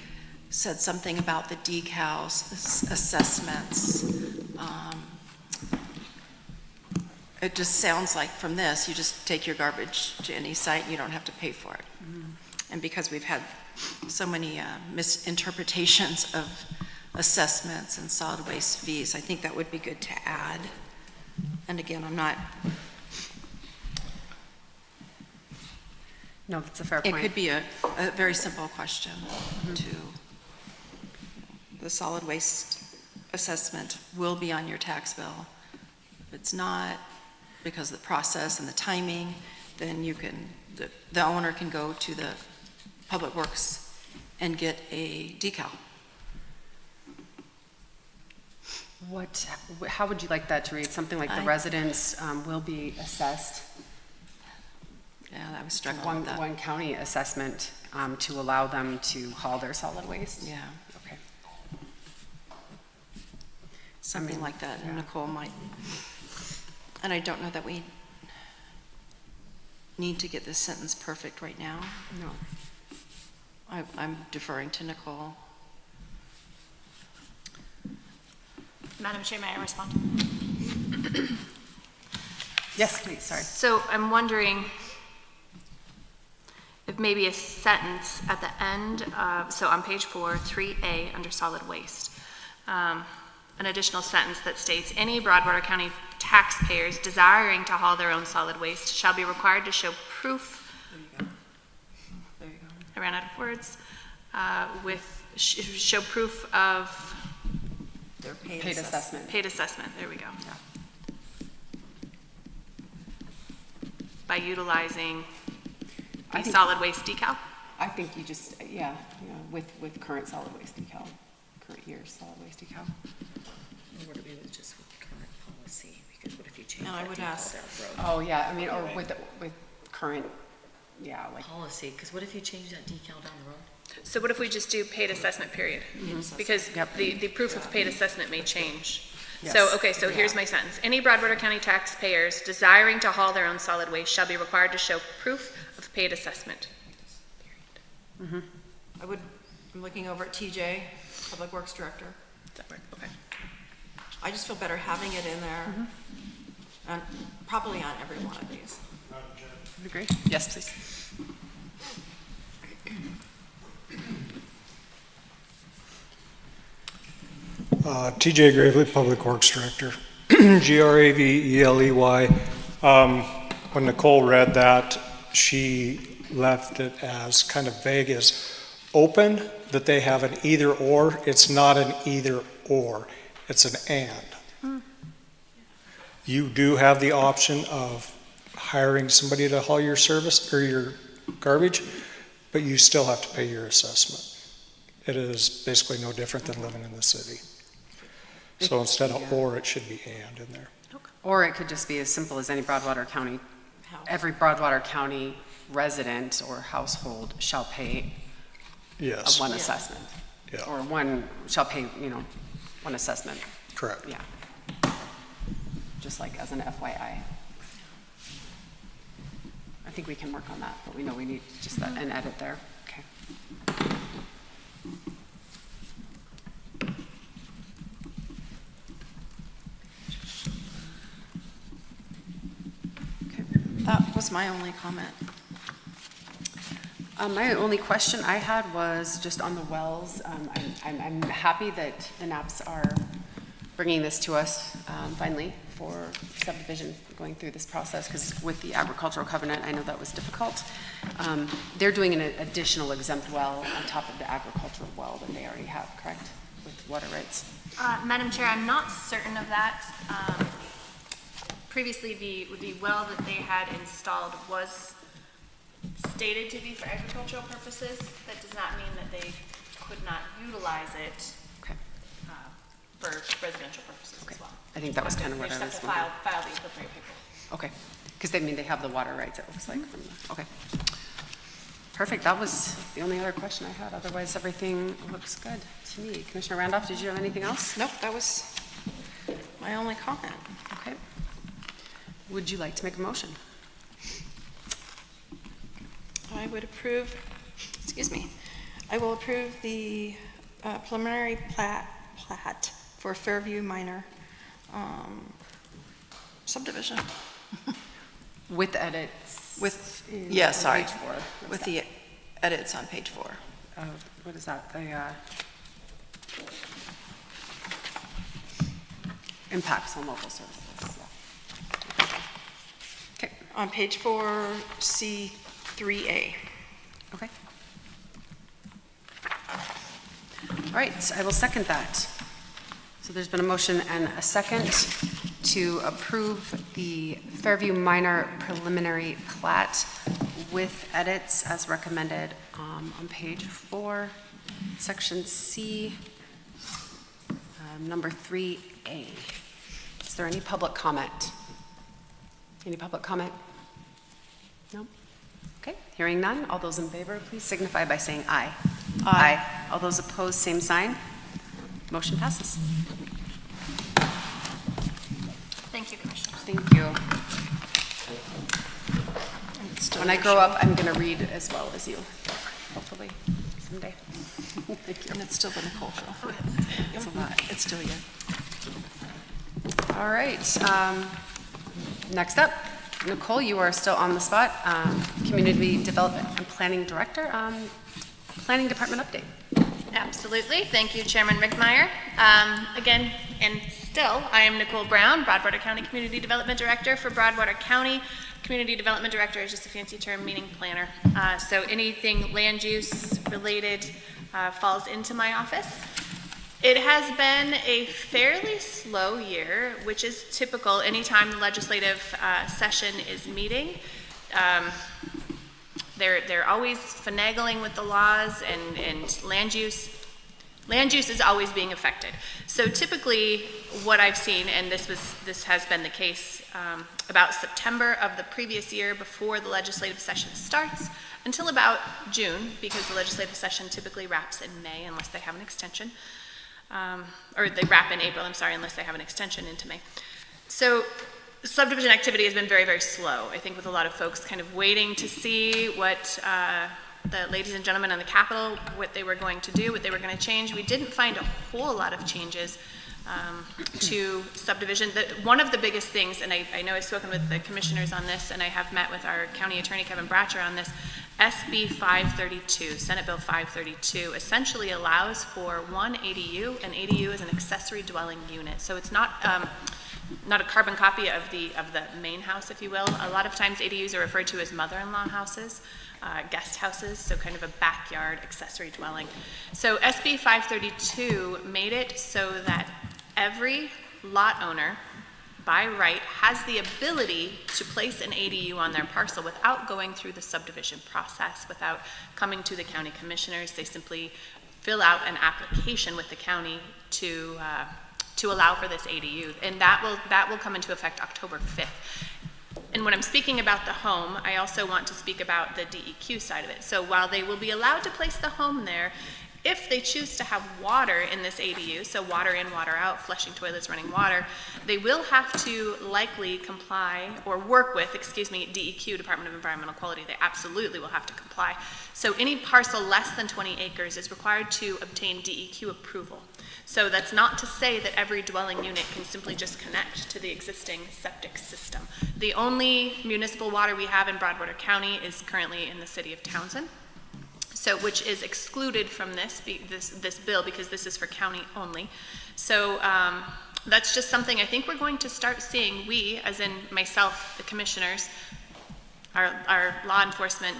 said something about the decals, assessments. It just sounds like from this, you just take your garbage to any site, and you don't have to pay for it. And because we've had so many misinterpretations of assessments and solid waste fees, I think that would be good to add. And again, I'm not, No, that's a fair it point. could be a very simple question to, the solid waste assessment will be on your tax bill. If it's not, because of the process and the timing, then you can, the owner can go to the Public Works and get a decal. How would you like that to read? Something like the residents will be assessed, Yeah, I was struggling with that. one county assessment to allow them to haul their solid waste? Yeah, Okay. something like that, and Nicole might. And I don't know that we need to get this sentence perfect right now. No. I'm deferring to Nicole. Madam Chair, may I respond? Yes, please, sorry. So I'm wondering if maybe a sentence at the end, so on page 4, 3A, under solid waste, an additional sentence that states, any Broadwater County taxpayers desiring to haul their own solid waste shall be required to show proof, There you go. I ran out of words, show proof of Their Paid assessment. paid assessment, there we go. By utilizing I a think- solid waste decal? I think you just, with current solid waste decal, current year's solid waste decal. What if it was just with the current policy? Because what if you change And I that would decal ask- down the road? Oh, yeah, I mean, or with current, like, Policy, because what if you change that decal down the road? So what if we just do paid assessment period? Because Yep. the proof of paid assessment may change. Yes. So, okay, so here's my sentence. Any Broadwater County taxpayers desiring to haul their own solid waste shall be required to show proof of paid assessment. I'm looking over at TJ, Public Works Director. Does that work? Okay. I just feel better having it in there, and probably on every one of these. would agree? Yes, please. TJ Gravely, Public Works Director. Graveley. When Nicole read that, she left it as kind of vague as open, that they have an either or. It's not an either or, it's an and. You do have the option of hiring somebody to haul your service or your garbage, but you still have to pay your assessment. It is basically no different than living in the city. So instead of or, it should be and in there. Or it could just be as simple as any Broadwater County, every Broadwater County resident or household shall pay Yes, one assessment. Yeah. Or one, shall pay, one assessment, correct. yeah. Just like as an FYI. I think we can work on that, but we know we need just an edit there. Okay. That was my only comment. My only question I had was just on the wells. I'm happy that the NAPS are bringing this to us finally for subdivision, going through this process, because with the agricultural covenant, I know that was difficult. They're doing an additional exempt well on top of the agricultural well that they already have, correct, with water rights? Madam Chair, I'm not certain of that. Previously, the well that they had installed was stated to be for agricultural purposes. That does not mean that they could not utilize it Okay, for residential purposes as well. I think that was kind of what I They was just have wondering. to file the appropriate paperwork. Okay, because they have the water rights, it looks like, from the, okay. Perfect. That was the only other question I had. Otherwise, everything looks good to me. Commissioner Randolph, did you have anything else? Nope, that was my only comment. Okay. Would you like to make a motion? I would approve, I will approve the preliminary plat for Fairview Minor subdivision. With edits? With, on sorry, page 4. with the edits on page 4. What is that? The impacts on local services. Yeah. Okay. On page 4, C3A. Okay. All right, I will second that. So there's been a motion and a second to approve the Fairview Minor preliminary plat with edits as recommended on page 4, section C, number 3A. Is there any public comment? Any public comment? No? Okay, hearing none. All those in favor, please signify by saying aye. Aye. All those opposed, same sign. Motion passes. Thank you, Commissioner. Thank you. When I grow up, I'm going to read as well as you, hopefully, someday. Thank you. And it's still the Nicole show. It's a lot. It's still you. All right. Next up, Nicole, you are still on the spot. Community Development and Planning Director. Planning Department update. Absolutely. Thank you, Chairman Rickmeyer. Again, and still, I am Nicole Brown, Broadwater County Community Development Director for Broadwater County. Community Development Director is just a fancy term meaning planner. So anything land use related falls into my office. It has been a fairly slow year, which is typical anytime the legislative session is meeting. They're always finagling with the laws and land use. Land use is always being affected. So typically what I've seen, and this has been the case about September of the previous year before the legislative session starts until about June, because the legislative session typically wraps in May unless they have an extension. Or they wrap in April, I'm sorry, unless they have an extension into May. So subdivision activity has been very, very slow. I think with a lot of folks kind of waiting to see what the ladies and gentlemen on the Capitol, what they were going to do, what they were going to change. We didn't find a whole lot of changes to subdivision. One of the biggest things, and I know I've spoken with the commissioners on this, and I have met with our county attorney, Kevin Bratcher, on this, SB 532, Senate Bill 532, essentially allows for one ADU. An ADU is an accessory dwelling unit. So it's not a carbon copy of the main house, if you will. A lot of times ADUs are referred to as mother-in-law houses, guest houses, so kind of a backyard accessory dwelling. So SB 532 made it so that every lot owner, by right, has the ability to place an ADU on their parcel without going through the subdivision process, without coming to the county commissioners. They simply fill out an application with the county to allow for this ADU, and that will come into effect October 5th. And when I'm speaking about the home, I also want to speak about the DEQ side of it. So while they will be allowed to place the home there, if they choose to have water in this ADU, so water in, water out, flushing toilets, running water, they will have to likely comply or work with, DEQ, Department of Environmental Quality. They absolutely will have to comply. So any parcel less than 20 acres is required to obtain DEQ approval. So that's not to say that every dwelling unit can simply just connect to the existing septic system. The only municipal water we have in Broadwater County is currently in the city of Townsend. So, which is excluded from this bill because this is for county only. So that's just something I think we're going to start seeing. We, as in myself, the commissioners, our law enforcement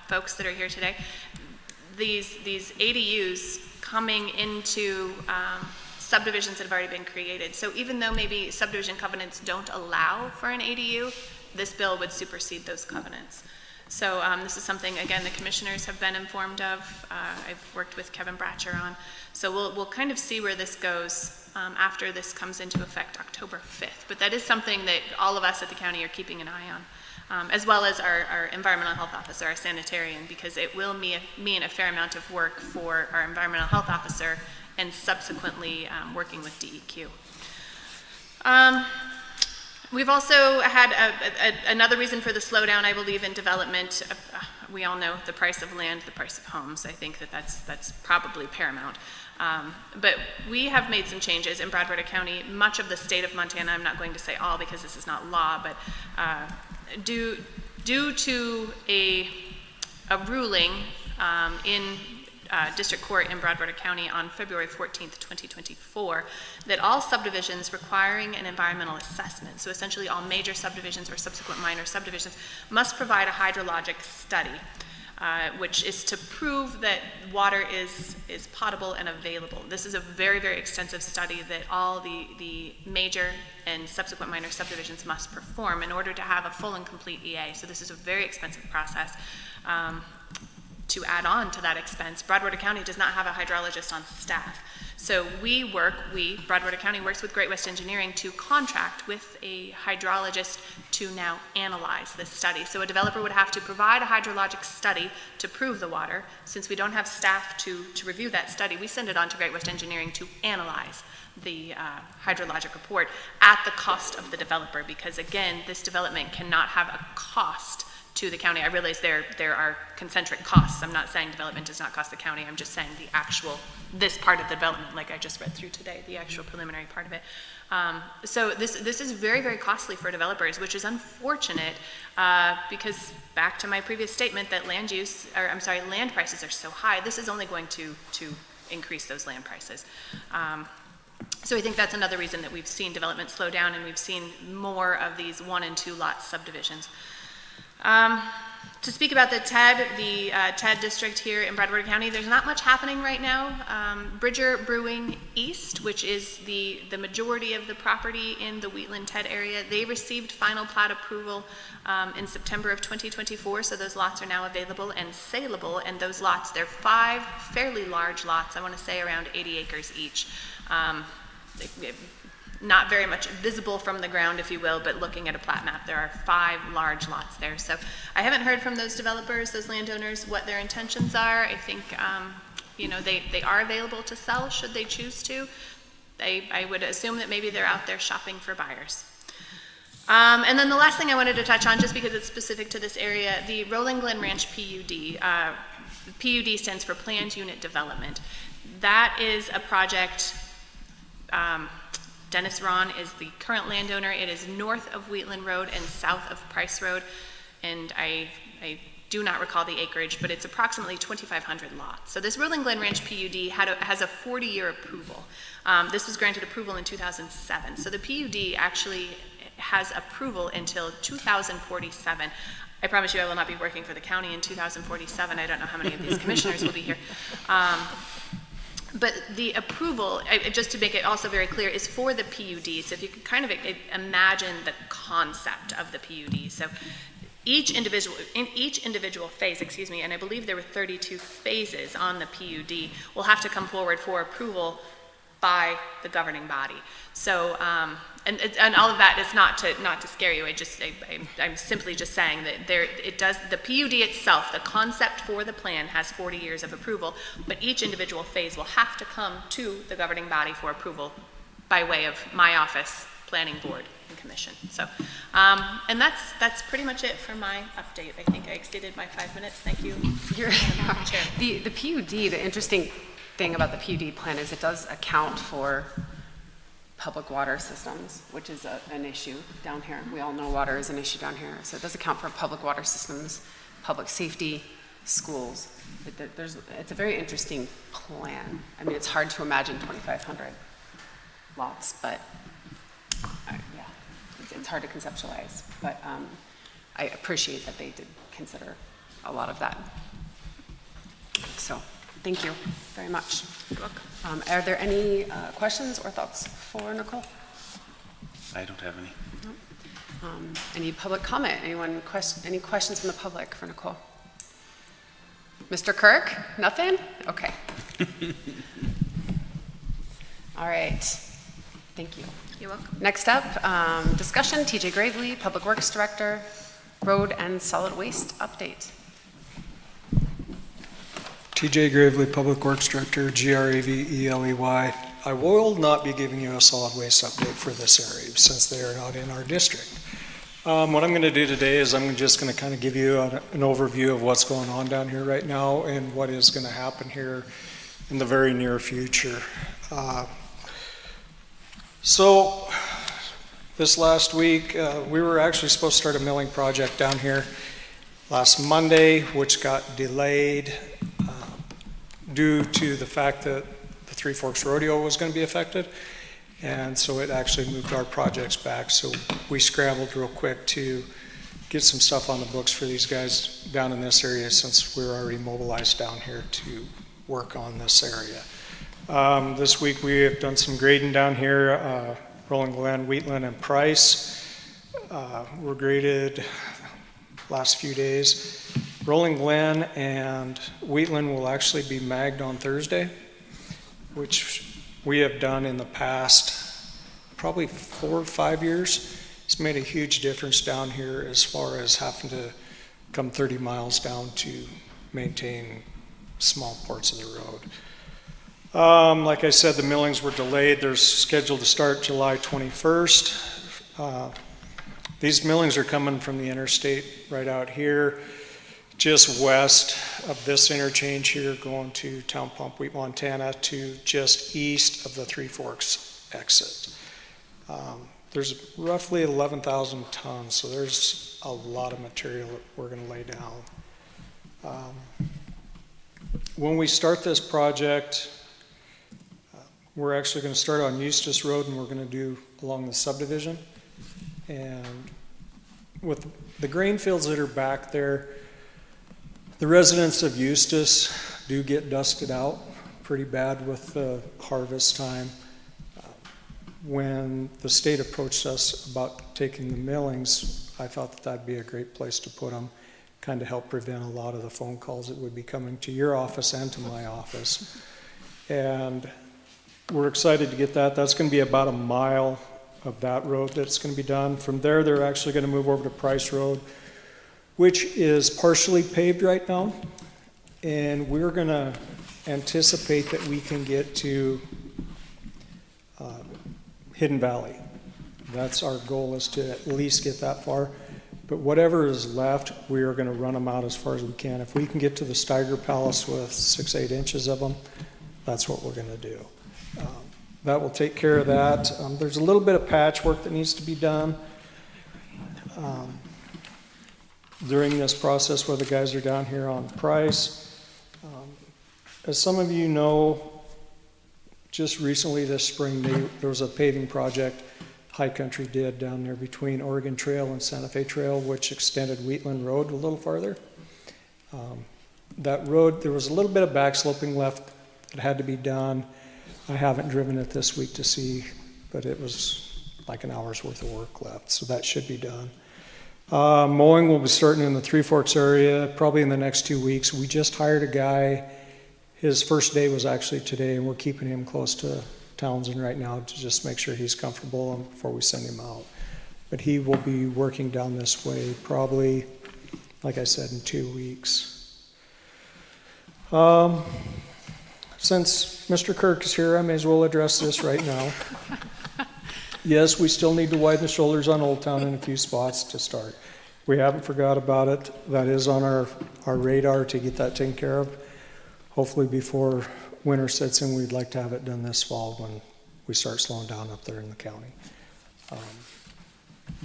folks that are here today, these ADUs coming into subdivisions that have already been created. So even though maybe subdivision covenants don't allow for an ADU, this bill would supersede those covenants. So this is something, again, the commissioners have been informed of. I've worked with Kevin Bratcher on. So we'll kind of see where this goes after this comes into effect October 5th. But that is something that all of us at the county are keeping an eye as well as our environmental health officer, our sanitarian, because it will mean a fair amount of work for our environmental health officer and subsequently working with DEQ. We've also had another reason for the slowdown, I believe, in development. We all know the price of land, the price of homes. I think that's probably paramount. But we have made some changes in Broadwater County. Much of the state of Montana, I'm not going to say all because this is not law, but due to a ruling in District Court in Broadwater County on February 14th, 2024, that all subdivisions requiring an environmental assessment, so essentially all major subdivisions or subsequent minor subdivisions, must provide a hydrologic study, which is to prove that water is potable and available. This is a very, very extensive study that all the major and subsequent minor subdivisions must perform in order to have a full and complete EA. So this is a very expensive process. To add on to that expense, Broadwater County does not have a hydrologist on staff. So Broadwater County works with Great West Engineering to contract with a hydrologist to now analyze this study. So a developer would have to provide a hydrologic study to prove the water. Since we don't have staff to review that study, we send it on to Great West Engineering to analyze the hydrologic report at the cost of the developer, because again, this development cannot have a cost to the county. I realize there are concentric costs. I'm not saying development does not cost the county. I'm just saying this part of the development, like I just read through today, the actual preliminary part of it. So this is very, very costly for developers, which is unfortunate because back to my previous statement that land prices are so high, this is only going to increase those land prices. So I think that's another reason that we've seen development slow down and we've seen more of these 1 and 2 lot subdivisions. To speak about the TED district here in Broadwater County, there's not much happening right now. Bridger Brewing East, which is the majority of the property in the Wheatland TED area, they received final plat approval in September of 2024, so those lots are now available and saleable, and those lots, they're 5 fairly large lots, I want to say around 80 acres each. Not very much visible from the ground, if you will, but looking at a plat map, there are 5 large lots there. So I haven't heard from those developers, those landowners, what their intentions are. I think, they are available to sell should they choose to. I would assume that maybe they're out there shopping for buyers. And then the last thing I wanted to touch on, just because it's specific to this area, the Rolling Glen Ranch PUD. PUD stands for Planned Unit Development. That is a project. Dennis Ron is the current landowner. It is north of Wheatland Road and south of Price Road, and I do not recall the acreage, but it's approximately 2,500 lots. So this Rolling Glen Ranch PUD has a 40-year approval. This was granted approval in 2007. So the PUD actually has approval until 2047. I promise you I will not be working for the county in 2047. I don't know how many of these commissioners will be here. But the approval, just to make it also very clear, is for the PUD. So if you can kind of imagine the concept of the PUD. So in each individual phase, and I believe there were 32 phases on the PUD, will have to come forward for approval by the governing body. So, and all of that is not to scare you. I'm simply just saying that the PUD itself, the concept for the plan has 40 years of approval, but each individual phase will have to come to the governing body for approval by way of my office, planning board, and commission. So, and that's pretty much it for my update. I think I exceeded my 5 minutes. Thank you. Chair. The PUD, the interesting thing about the PUD plan is it does account for public water systems, which is an issue down here. We all know water is an issue down here. So it does account for public water systems, public safety, schools. It's a very interesting plan. I mean, it's hard to imagine 2,500 lots, but it's hard to conceptualize. But I appreciate that they did consider a lot of that. So thank you very much. You're welcome. Are there any questions or thoughts for Nicole? I don't have any. No. Any public comment? Any questions from the public for Nicole? Mr. Kirk? Nothing? Okay. All right. Thank you. You're welcome. Next up, discussion, TJ Gravely, Public Works Director. road and solid waste update. TJ Gravely, Public Works Director, GRAVELEY. I will not be giving you a solid waste update for this area since they are not in our district. What I'm going to do today is I'm just going to kind of give you an overview of what's going on down here right now and what is going to happen here in the very near future. So this last week, we were actually supposed to start a milling project down here last Monday, which got delayed due to the fact that the Three Forks Rodeo was going to be affected. And so it actually moved our projects back. So we scrambled real quick to get some stuff on the books for these guys down in this area since we're already mobilized down here to work on this area. This week we have done some grading down here, Rolling Glen, Wheatland, and Price. Were graded last few days. Rolling Glen and Wheatland will actually be magged on Thursday, which we have done in the past probably 4 or 5 years. It's made a huge difference down here as far as having to come 30 miles down to maintain small parts of the road. Like I said, the millings were delayed. They're scheduled to start July 21st. These millings are coming from the interstate right out here, just west of this interchange here, going to Town Pump, Wheat, Montana, to just east of the Three Forks exit. There's roughly 11,000 tons, so there's a lot of material that we're going to lay down. When we start this project, we're actually going to start on Eustis Road, and we're going to do along the subdivision. And with the grain fields that are back there, the residents of Eustis do get dusted out pretty bad with the harvest time. When the state approached us about taking the millings, I thought that that'd be a great place to put them, kind of help prevent a lot of the phone calls that would be coming to your office and to my office. And we're excited to get that. That's going to be about a mile of that road that's going to be done. From there, they're actually going to move over to Price Road, which is partially paved right now. And we're going to anticipate that we can get to Hidden Valley. That's our goal, is to at least get that far. But whatever is left, we are going to run them out as far as we can. If we can get to the Steiger Palace with 6-8 inches of them, that's what we're going to do. That will take care of that. There's a little bit of patchwork that needs to be done during this process where the guys are down here on Price. As some of you know, just recently this spring, there was a paving project High Country did down there between Oregon Trail and Santa Fe Trail, which extended Wheatland Road a little farther. That road, there was a little bit of backsloping left that had to be done. I haven't driven it this week to see, but it was like an hour's worth of work left, so that should be done. Mowing will be starting in the Three Forks area probably in the next 2 weeks. We just hired a guy. His first day was actually today, and we're keeping him close to Townsend right now to just make sure he's comfortable before we send him out. But he will be working down this way probably, like I said, in 2 weeks. Since Mr. Kirk is here, I may as well address this right now. Yes, we still need to widen the shoulders on Old Town in a few spots to start. We haven't forgot about it. That is on our radar to get that taken care of. Hopefully before winter sets in, we'd like to have it done this fall when we start slowing down up there in the county.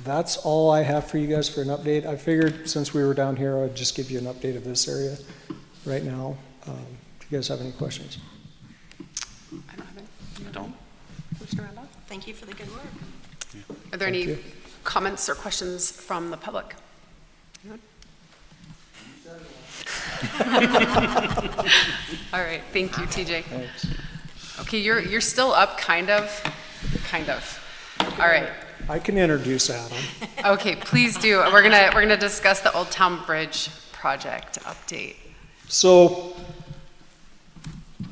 That's all I have for you guys for an update. I figured since we were down here, I'd just give you an update of this area right now. If you guys have any questions. I don't have any. I don't. Commissioner Randolph? Thank you for the good work. Are there Thank any you. comments or questions from the public? Anyone? All right, thank you, TJ. Thanks. Okay, you're still up, kind of. All right. I can introduce Adam. Okay, please do. We're gonna discuss the Old Town Bridge project update. So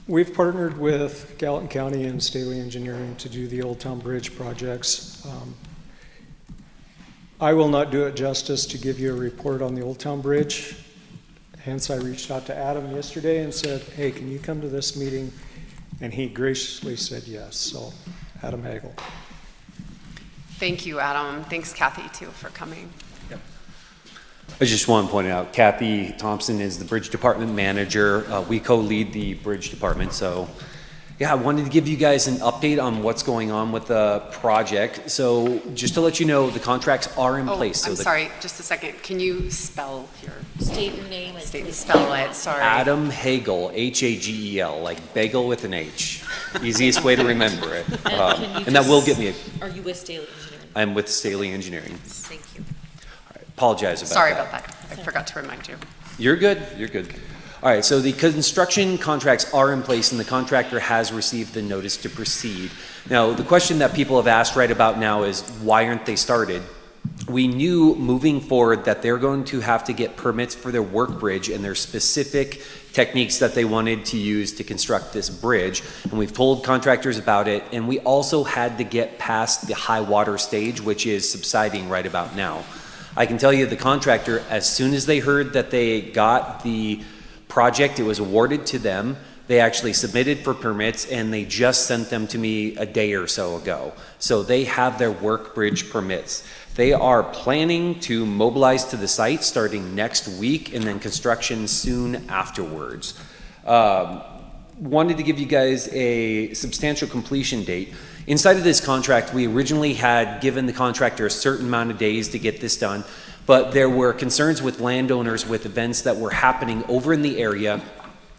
we've partnered with Gallatin County and Staley Engineering to do the Old Town Bridge projects. I will not do it justice to give you a report on the Old Town Bridge. Hence, I reached out to Adam yesterday and said, hey, can you come to this meeting? And he graciously said yes. So, Adam Hagel. Thank you, Adam. Thanks, Kathy, too, for coming. I just want to point out, Kathy Thompson is the Bridge Department Manager. We co-lead the Bridge Department, so yeah, I wanted to give you guys an update on what's going on with the project. So just to let you know, the contracts are in place. So I'm sorry, just a second. Can you spell your State your name and state and spell it? Sorry. Adam Hagel, Hagel, like bagel with an H. Easiest way to remember it. And that will get me. Are you with Staley Engineering? I'm with Staley Engineering. Thank you. Apologize about Sorry that. about that. I forgot to remind you. You're good, you're good. All right, so the construction contracts are in place and the contractor has received the notice to proceed. Now, the question that people have asked right about now is, why aren't they started? We knew moving forward that they're going to have to get permits for their work bridge and their specific techniques that they wanted to use to construct this bridge. And we've told contractors about it. And we also had to get past the high water stage, which is subsiding right about now. I can tell you the contractor, as soon as they heard that they got the project, it was awarded to them, they actually submitted for permits and they just sent them to me a day or so ago. So they have their work bridge permits. They are planning to mobilize to the site starting next week and then construction soon afterwards. Wanted to give you guys a substantial completion date. Inside of this contract, we originally had given the contractor a certain amount of days to get this done, but there were concerns with landowners with events that were happening over in the area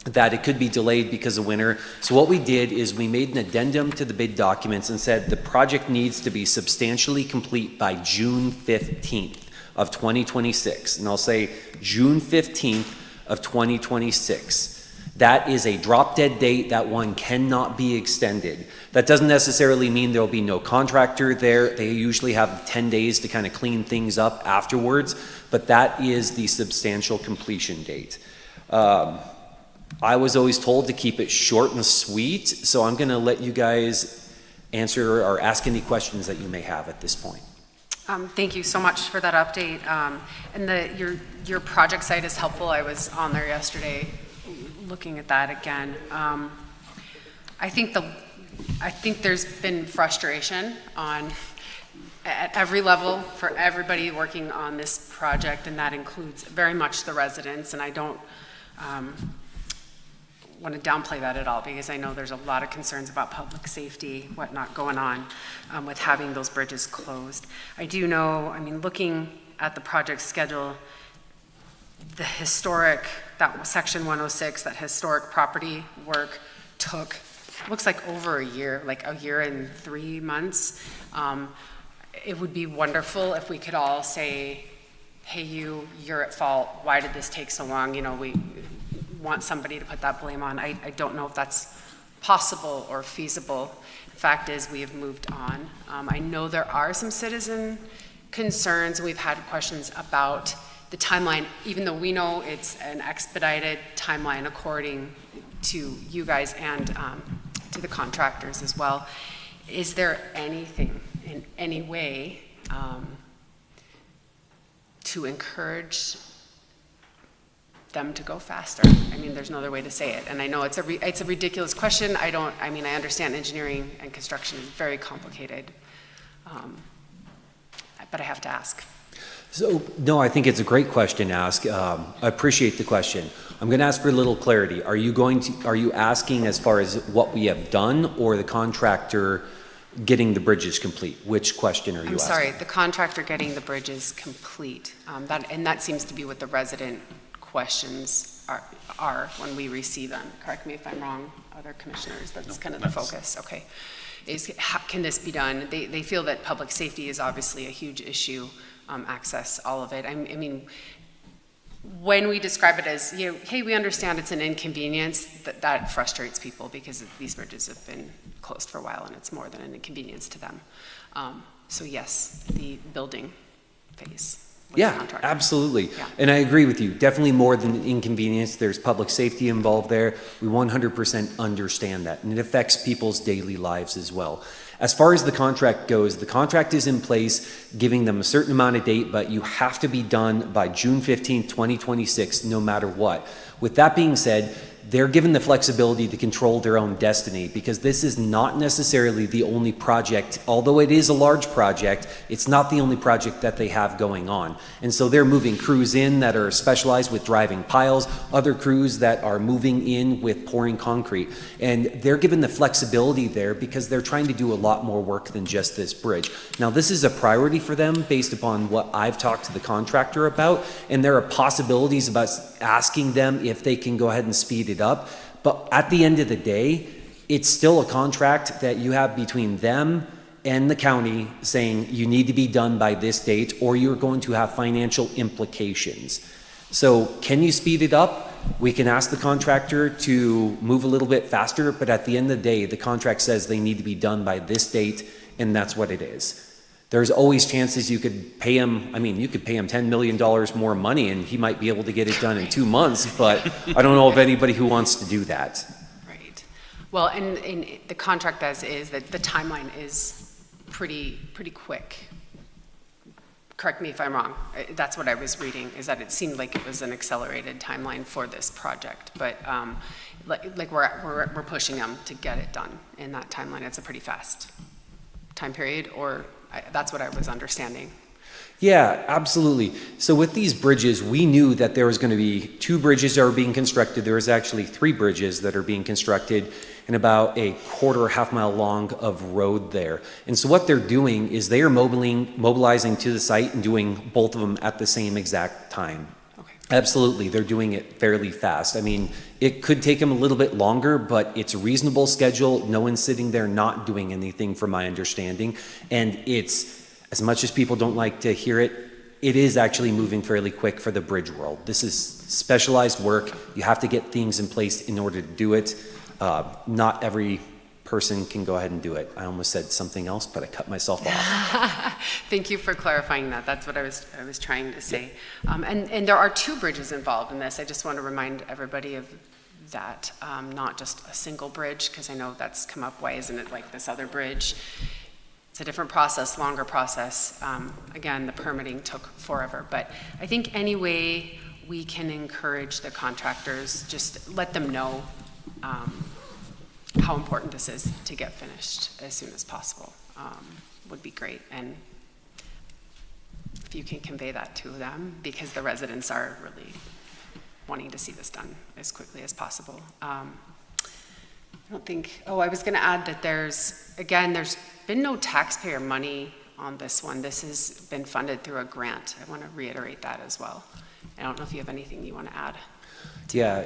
that it could be delayed because of winter. So what we did is we made an addendum to the bid documents and said the project needs to be substantially complete by June 15th of 2026. And I'll say June 15th of 2026. That is a drop dead date. That one cannot be extended. That doesn't necessarily mean there'll be no contractor there. They usually have 10 days to kind of clean things up afterwards, but that is the substantial completion date. I was always told to keep it short and sweet, so I'm going to let you guys answer or ask any questions that you may have at this point. Thank you so much for that update. And your project site is helpful. I was on there yesterday looking at that again. I think there's been frustration at every level for everybody working on this project, and that includes very much the residents. And I don't want to downplay that at all, because I know there's a lot of concerns about public safety, whatnot going on with having those bridges closed. I do know, I mean, looking at the project schedule, the historic, that section 106, that historic property work took, looks like over a year, like a year and 3 months. It would be wonderful if we could all say, hey, you're at fault. Why did this take so long? You know, we want somebody to put that blame on. I don't know if that's possible or feasible. The fact is, we have moved on. I know there are some citizen concerns. We've had questions about the timeline, even though we know it's an expedited timeline according to you guys and to the contractors as well. Is there anything in any way to encourage them to go faster? I mean, there's no other way to say it. And I know it's a ridiculous question. I understand engineering and construction is very complicated, but I have to ask. So, no, I think it's a great question to ask. I appreciate the question. I'm going to ask for a little clarity. Are you asking as far as what we have done, or the contractor getting the bridges complete? Which question are you asking? I'm sorry, the contractor getting the bridges complete. That seems to be what the resident questions are when we receive them. Correct me if I'm wrong, other commissioners. That's kind of the focus. Okay. Can this be done? They feel that public safety is obviously a huge issue. Access, all of it. I mean, when we describe it as, hey, we understand it's an inconvenience, that frustrates people, because these bridges have been closed for a while and it's more than an inconvenience to them. So yes, the building phase. Yeah, absolutely. Yeah. And I agree with you. Definitely more than an inconvenience. There's public safety involved there. We 100% understand that. And it affects people's daily lives as well. As far as the contract goes, the contract is in place, giving them a certain amount of date, but you have to be done by June 15th, 2026, no matter what. With that being said, they're given the flexibility to control their own destiny, because this is not necessarily the only project. Although it is a large project, it's not the only project that they have going on. And so they're moving crews in that are specialized with driving piles, other crews that are moving in with pouring concrete. And they're given the flexibility there because they're trying to do a lot more work than just this bridge. Now, this is a priority for them based upon what I've talked to the contractor about, and there are possibilities about asking them if they can go ahead and speed it up. But at the end of the day, it's still a contract that you have between them and the county saying you need to be done by this date or you're going to have financial implications. So can you speed it up? We can ask the contractor to move a little bit faster, but at the end of the day, the contract says they need to be done by this date, and that's what it is. There's always chances you could pay him, I mean, you could pay him $10 million more money and he might be able to get it done in 2 months, but I don't know of anybody who wants to do that. Right. Well, and the contract as is, that the timeline is pretty quick. Correct me if I'm wrong. That's what I was reading, is that it seemed like it was an accelerated timeline for this project. But like we're pushing them to get it done in that timeline. It's a pretty fast time period, or that's what I was understanding. Yeah, absolutely. So with these bridges, we knew that there was going to be 2 bridges that are being constructed. There was actually 3 bridges that are being constructed and about a half mile long of road there. And so what they're doing is they are mobilizing to the site and doing both of them at the same exact time. Okay. Absolutely, they're doing it fairly fast. I mean, it could take them a little bit longer, but it's a reasonable schedule. No one's sitting there not doing anything from my understanding. And it's, as much as people don't like to hear it, it is actually moving fairly quick for the bridge world. This is specialized work. You have to get things in place in order to do it. Not every person can go ahead and do it. I almost said something else, but I cut myself off. Thank you for clarifying that. That's what I was trying to say. And there are 2 bridges involved in this. I just want to remind everybody of that, not just a single bridge, because I know that's come up. Why isn't it like this other bridge? It's a different process, longer process. Again, the permitting took forever. But I think any way we can encourage the contractors, just let them know how important this is to get finished as soon as possible, would be great. And if you can convey that to them, because the residents are really wanting to see this done as quickly as possible. I don't think, I was going to add that there's been no taxpayer money on this one. This has been funded through a grant. I want to reiterate that as well. I don't know if you have anything you want to add. Yeah,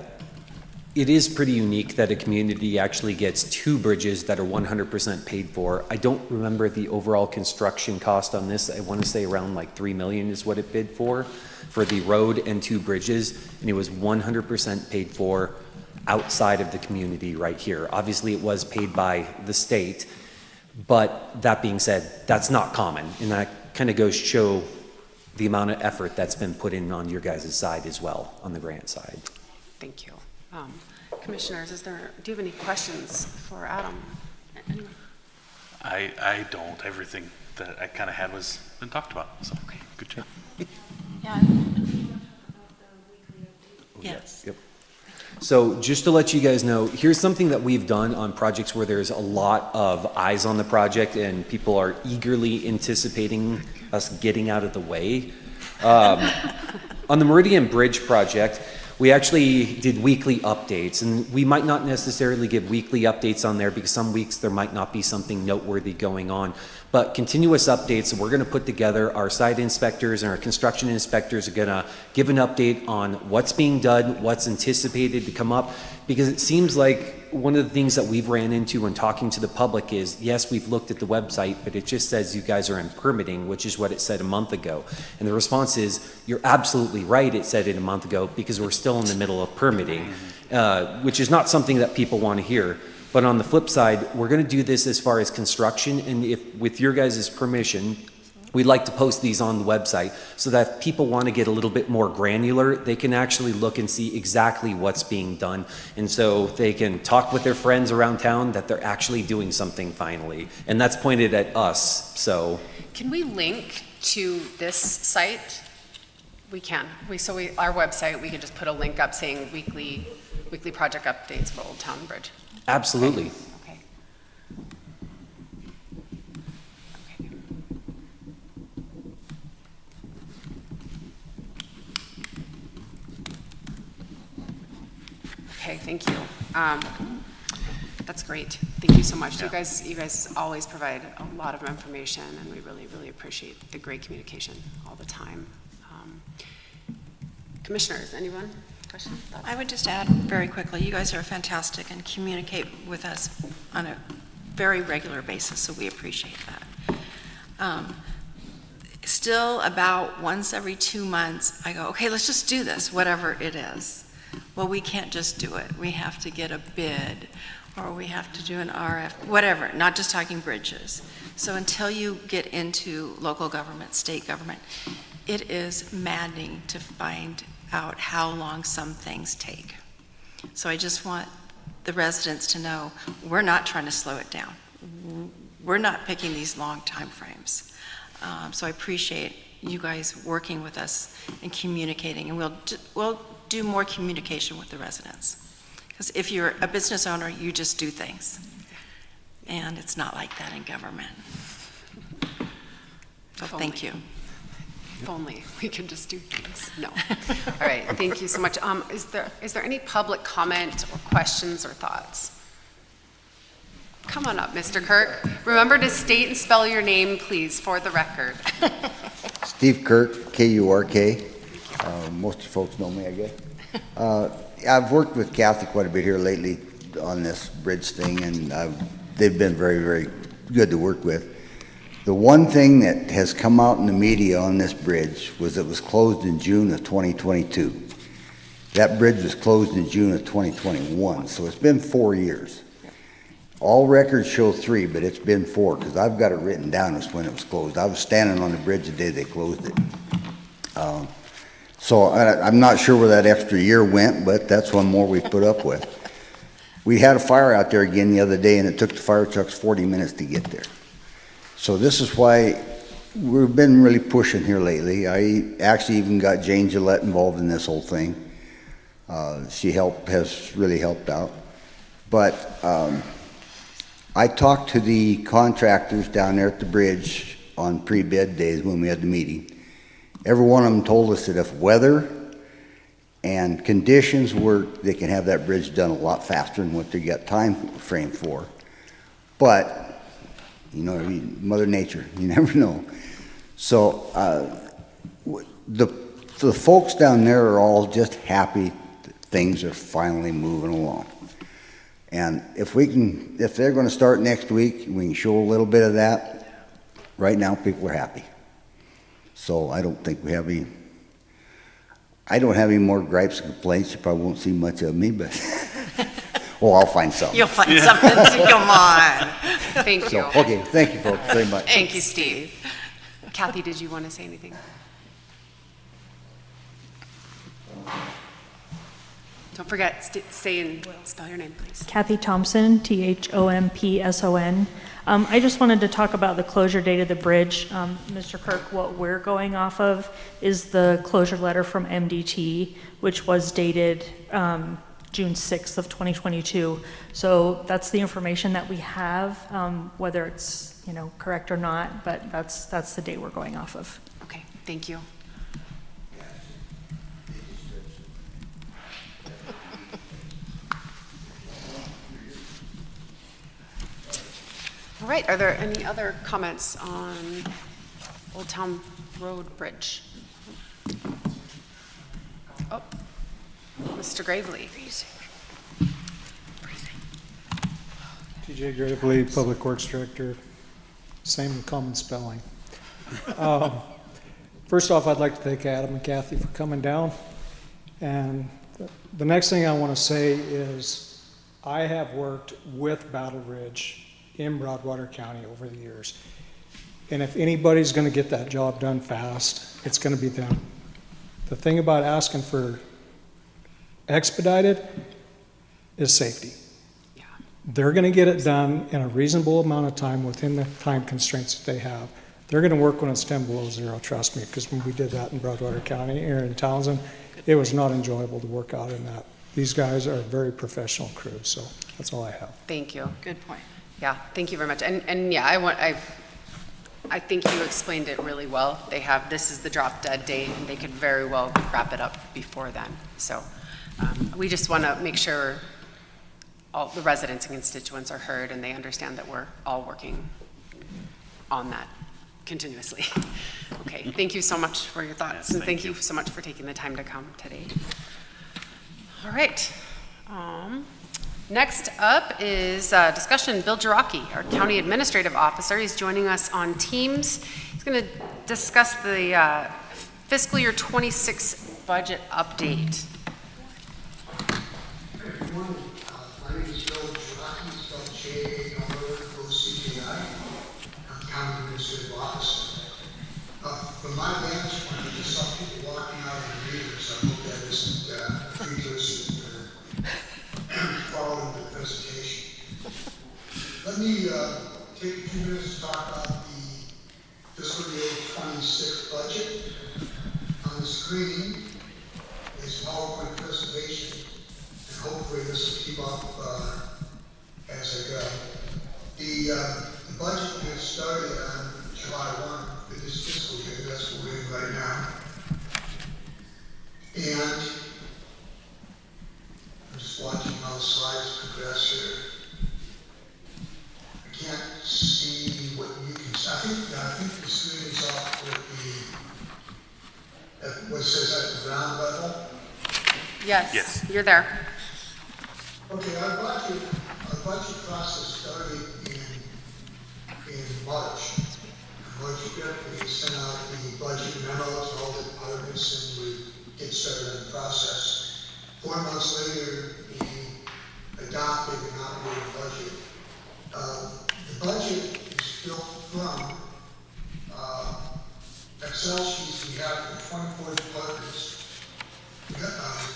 it is pretty unique that a community actually gets 2 bridges that are 100% paid for. I don't remember the overall construction cost on this. I want to say around like $3 million is what it bid for the road and 2 bridges, and it was 100% paid for outside of the community right here. Obviously, it was paid by the state, but that being said, that's not common, and that kind of goes to show the amount of effort that's been put in on your guys' side as well, on the grant side. Thank you. Commissioners, do you have any questions for Adam? Anyone? I don't. Everything that I kind of had was been talked about, so Okay. good job. Yeah. Yes. Yep. So just to let you guys know, here's something that we've done on projects where there's a lot of eyes on the project and people are eagerly anticipating us getting out of the way. On the Meridian Bridge project, we actually did weekly updates, and we might not necessarily give weekly updates on there because some weeks there might not be something noteworthy going on, but continuous updates. We're going to put together, our site inspectors and our construction inspectors are going to give an update on what's being done, what's anticipated to come up, because it seems like one of the things that we've ran into when talking to the public is, yes, we've looked at the website, but it just says you guys are in permitting, which is what it said a month ago. And the response is, you're absolutely right, it said it a month ago, because we're still in the middle of permitting, which is not something that people want to hear. But on the flip side, we're going to do this as far as construction, and if, with your guys' permission, we'd like to post these on the website so that if people want to get a little bit more granular, they can actually look and see exactly what's being done. And so they can talk with their friends around town that they're actually doing something finally. And that's pointed at us, so. Can we link to this site? We can. Our website, we could just put a link up saying weekly project updates for Old Town Bridge. Absolutely. Okay. Okay, thank you. That's great. Thank you so much. You guys always provide a lot of information, and we really, really appreciate the great communication all the time. Commissioners, anyone? Questions? Thoughts? I would just add very quickly, you guys are fantastic and communicate with us on a very regular basis, so we appreciate that. Still about once every 2 months, I go, okay, let's just do this, whatever it is. Well, we can't just do it. We have to get a bid, or we have to do an RF, whatever, not just talking bridges. So until you get into local government, state government, it is maddening to find out how long some things take. So I just want the residents to know we're not trying to slow it down. We're not picking these long time frames. So I appreciate you guys working with us and communicating, and we'll do more communication with the residents. Because if you're a business owner, you just do things. And it's not like that in government. So thank you. If only we could just do things. No. All right, thank you so much. Is there any public comment or questions or thoughts? Come on up, Mr. Kirk. Remember to state and spell your name, please, for the record. Steve Kirk, K-U-R-K. Most of you folks know me, I guess. I've worked with Kathy quite a bit here lately on this bridge thing, and they've been very, very good to work with. The one thing that has come out in the media on this bridge was it was closed in June of 2022. That bridge was closed in June of 2021, so it's been 4 years. All records show 3, but it's been 4, because I've got it written down as when it was closed. I was standing on the bridge the day they closed it. So I'm not sure where that extra year went, but that's one more we put up with. We had a fire out there again the other day, and it took the fire trucks 40 minutes to get there. So this is why we've been really pushing here lately. I actually even got Jane Gillette involved in this whole thing. She has really helped out. But I talked to the contractors down there at the bridge on pre-bid days when we had the meeting. Every one of them told us that if weather and conditions work, they can have that bridge done a lot faster than what they got time frame for. But you know, Mother Nature, you never know. So the folks down there are all just happy that things are finally moving along. And if they're going to start next week, we can show a little bit of that. Right now, people are happy. So I don't think we have any. I don't have any more gripes and complaints. You probably won't see much of me, but well, I'll find something. You'll find something. Come on. Thank you. Okay, thank you folks very much. Thank you, Steve. Kathy, did you want to say anything? Don't forget, say and spell your name, please. Kathy Thompson, Thompson. I just wanted to talk about the closure date of the bridge. Mr. Kirk, what we're going off of is the closure letter from MDT, which was dated June 6th of 2022. So that's the information that we have, whether it's correct or not, but that's the date we're going off of. Okay, thank you. All right, are there any other comments on Old Town Road Bridge? Oh, Mr. Gravely. TJ Gravely, Public Works Director, same common spelling. First off, I'd like to thank Adam and Kathy for coming down. And the next thing I want to say is I have worked with Battle Ridge in Broadwater County over the years. And if anybody's gonna get that job done fast, it's gonna be them. The thing about asking for expedited is safety. They're gonna get it done in a reasonable amount of time within the time constraints that they have. They're gonna work when it's 10 below zero, trust me, because when we did that in Broadwater County or in Townsend, it was not enjoyable to work out in that. These guys are a very professional crew, so that's all I have. Thank you. Good point. Yeah, thank you very much. And yeah, I think you explained it really well. This is the drop dead date, and they could very well wrap it up before then. So we just want to make sure all the residents and constituents are heard and they understand that we're all working on that continuously. Okay, thank you so much for your thoughts, and thank you so much for taking the time to come today. All right. Next up is discussion. Bill Jarocki, our County Administrative Officer. He's joining us on Teams. He's going to discuss the fiscal year 26 budget update. Good morning. My name is Bill Jarocki, spelled J-A-R-O-C-K-I. I'm County Administrative Officer. From my vantage point, I just saw people walking out of the meeting, so I hope that isn't precursor following the presentation. Let me take a few minutes to talk about the fiscal year 26 budget. On the screen is PowerPoint presentation, and hopefully this will keep up as I go. The budget gets started on July 1 for this fiscal year. That's what we're in right now. And I'm just watching how the slides progress here. I can't see what you can see. I think the screen is off with what says at the ground level. Yes, you're there. Okay, our budget process started in March. March 5th, we sent out the budget memo to all the departments and we get started on the process. 4 months later, we adopted an operating budget. The budget is built from Excel sheets we have for 24 departments. We got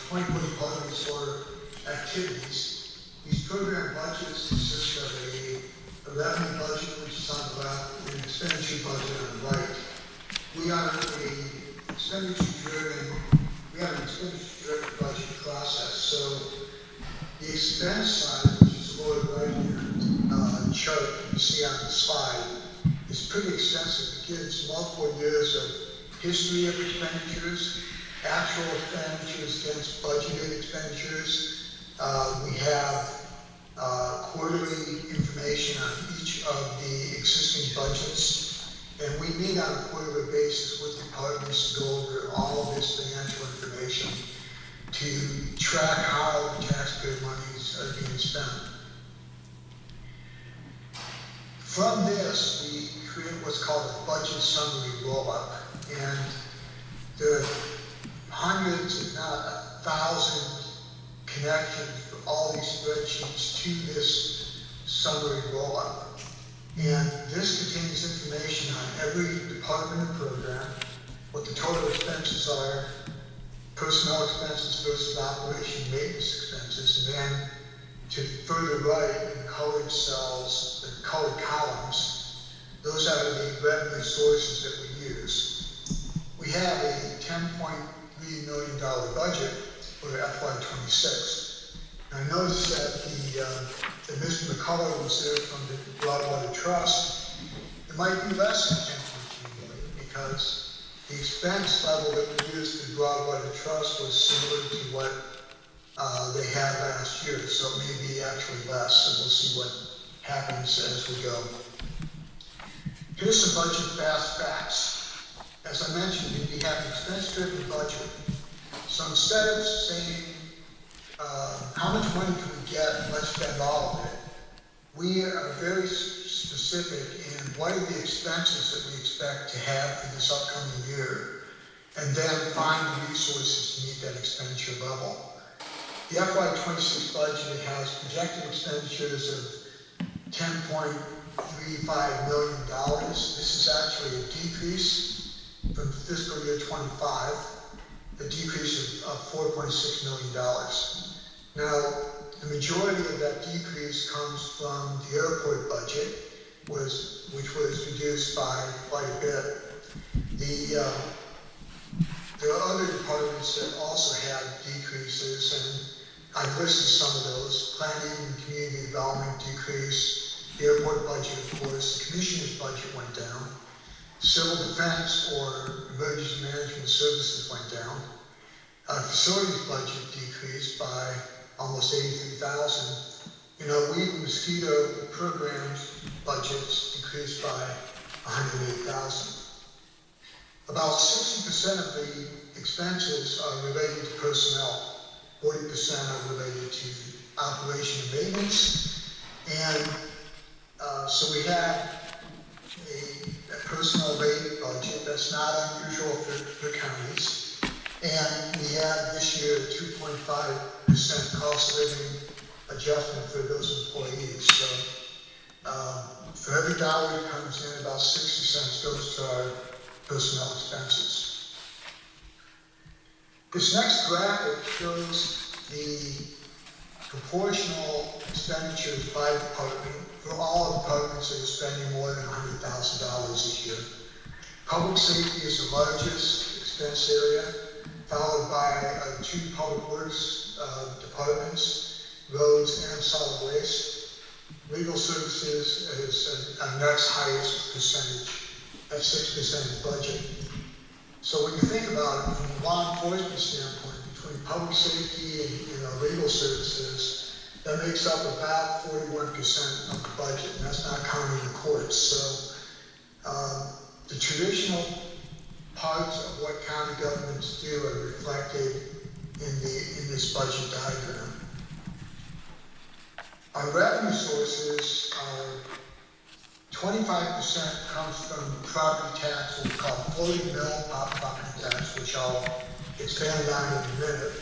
24 departments for activities. These program budgets consist of a revenue budget, which is on the left, and an expenditure budget on the right. We are an expenditure-driven budget process. So the expense side, which is lower right here, chart you see on the slide, is pretty extensive. It gives multiple years of history of expenditures, actual expenditures against budgeted expenditures. We have quarterly information on each of the existing budgets, and we meet on a quarterly basis with departments to go over all of this financial information to track how the taxpayer monies are being spent. From this, we create what's called a budget summary roll-up, and there are hundreds, if not 1,000, connections for all these spreadsheets to this summary roll-up. And this contains information on every department and program, what the total expenses are, personnel expenses versus operation maintenance expenses, and then to further right in the colored cells, the colored columns, those are the revenue sources that we use. We have a $10.3 million budget for FY26. I noticed that Mr. McCullough was there from the Broadwater Trust. It might be less than $10.3 million because the expense level that we used for Broadwater Trust was similar to what they had last year, so it may be actually less, and we'll see what happens as we go. Here's some budget fast facts. As I mentioned, we have an expense-driven budget. So instead of saying, how much money can we get and let's spend all of it, we are very specific in what are the expenses that we expect to have for this upcoming year, and then find the resources to meet that expenditure level. The FY26 budget has projected expenditures of $10.3 $1.35 million. This is actually a decrease from fiscal year 25, a decrease of $4.6 million. Now, the majority of that decrease comes from the airport budget, which was reduced by quite a bit. There are other departments that also had decreases, and I've listed some of those. Planning and community development decreased. The airport budget, of course, the commissioner's budget went down. Civil defense or emergency management services went down. Facilities budget decreased by almost $83,000. Weed and mosquito programs budgets decreased by $108,000. About 60% of the expenses are related to personnel. 40% are related to operation and maintenance. And so we have a personnel rate budget that's not unusual for counties. And we had this year a 2.5% cost of living adjustment for those employees. So for every dollar that comes in, about 60 cents goes to our personnel expenses. This next graphic shows the proportional expenditures by department for all departments that are spending more than $100,000 this year. Public safety is the largest expense area, followed by our two public works departments, roads and solid waste. Legal services is our next highest percentage, at 6% of the budget. So when you think about it from a law enforcement standpoint, between public safety and our legal services, that makes up about 41% of the budget, and that's not counting the courts. So the traditional parts of what county governments do are reflected in this budget diagram. Our revenue sources are 25% comes from property tax, what we call floating mill property tax, which I'll expand on in a minute.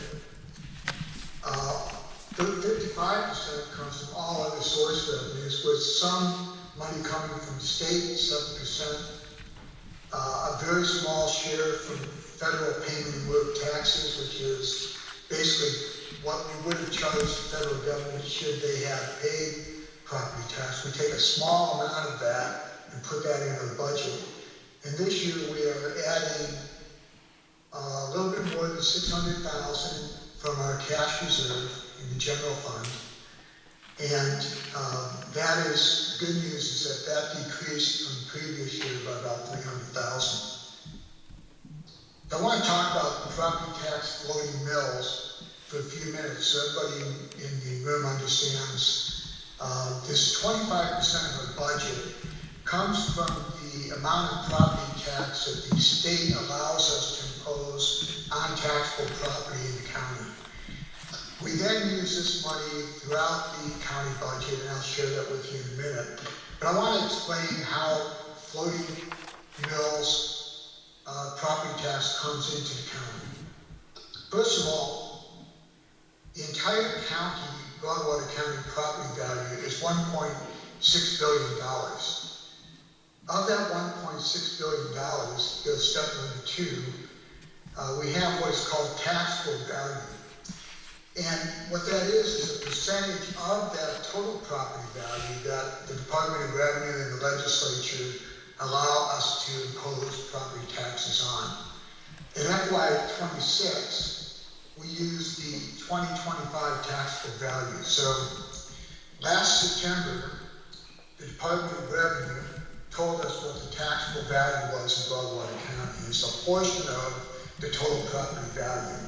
55% comes from all other source revenues, with some money coming from the state, 7%, a very small share from federal payment in lieu of taxes, which is basically what we would have charged the federal government should they have paid property tax. We take a small amount of that and put that into the budget. And this year we are adding a little bit more than $600,000 from our cash reserve in the general fund. And that is, good news is that decreased from the previous year by about $300,000. I want to talk about the property tax floating mills for a few minutes so everybody in the room understands. This 25% of our budget comes from the amount of property tax that the state allows us to impose on taxable property in the county. We then use this money throughout the county budget, and I'll share that with you in a minute. But I want to explain how floating mills property tax comes into the county. First of all, the entire county, Broadwater County property value is $1.6 billion. Of that $1.6 billion, goes step number 2, we have what is called taxable value. And what that is a percentage of that total property value that the Department of Revenue and the legislature allow us to impose property taxes on. In FY26, we use the 2025 taxable value. So last September, the Department of Revenue told us what the taxable value was in Broadwater County. It's a portion of the total property value.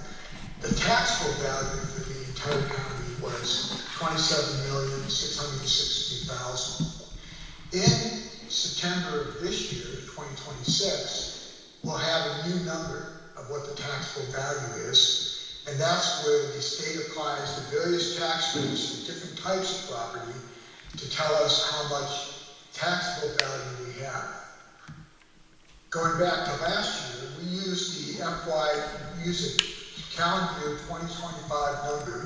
The taxable value for the entire county was $27,660,000. In September of this year, 2026, we'll have a new number of what the taxable value is, and that's where the state applies the various tax rates for different types of property to tell us how much taxable value we have. Going back to last year, we used the calendar year 2025 number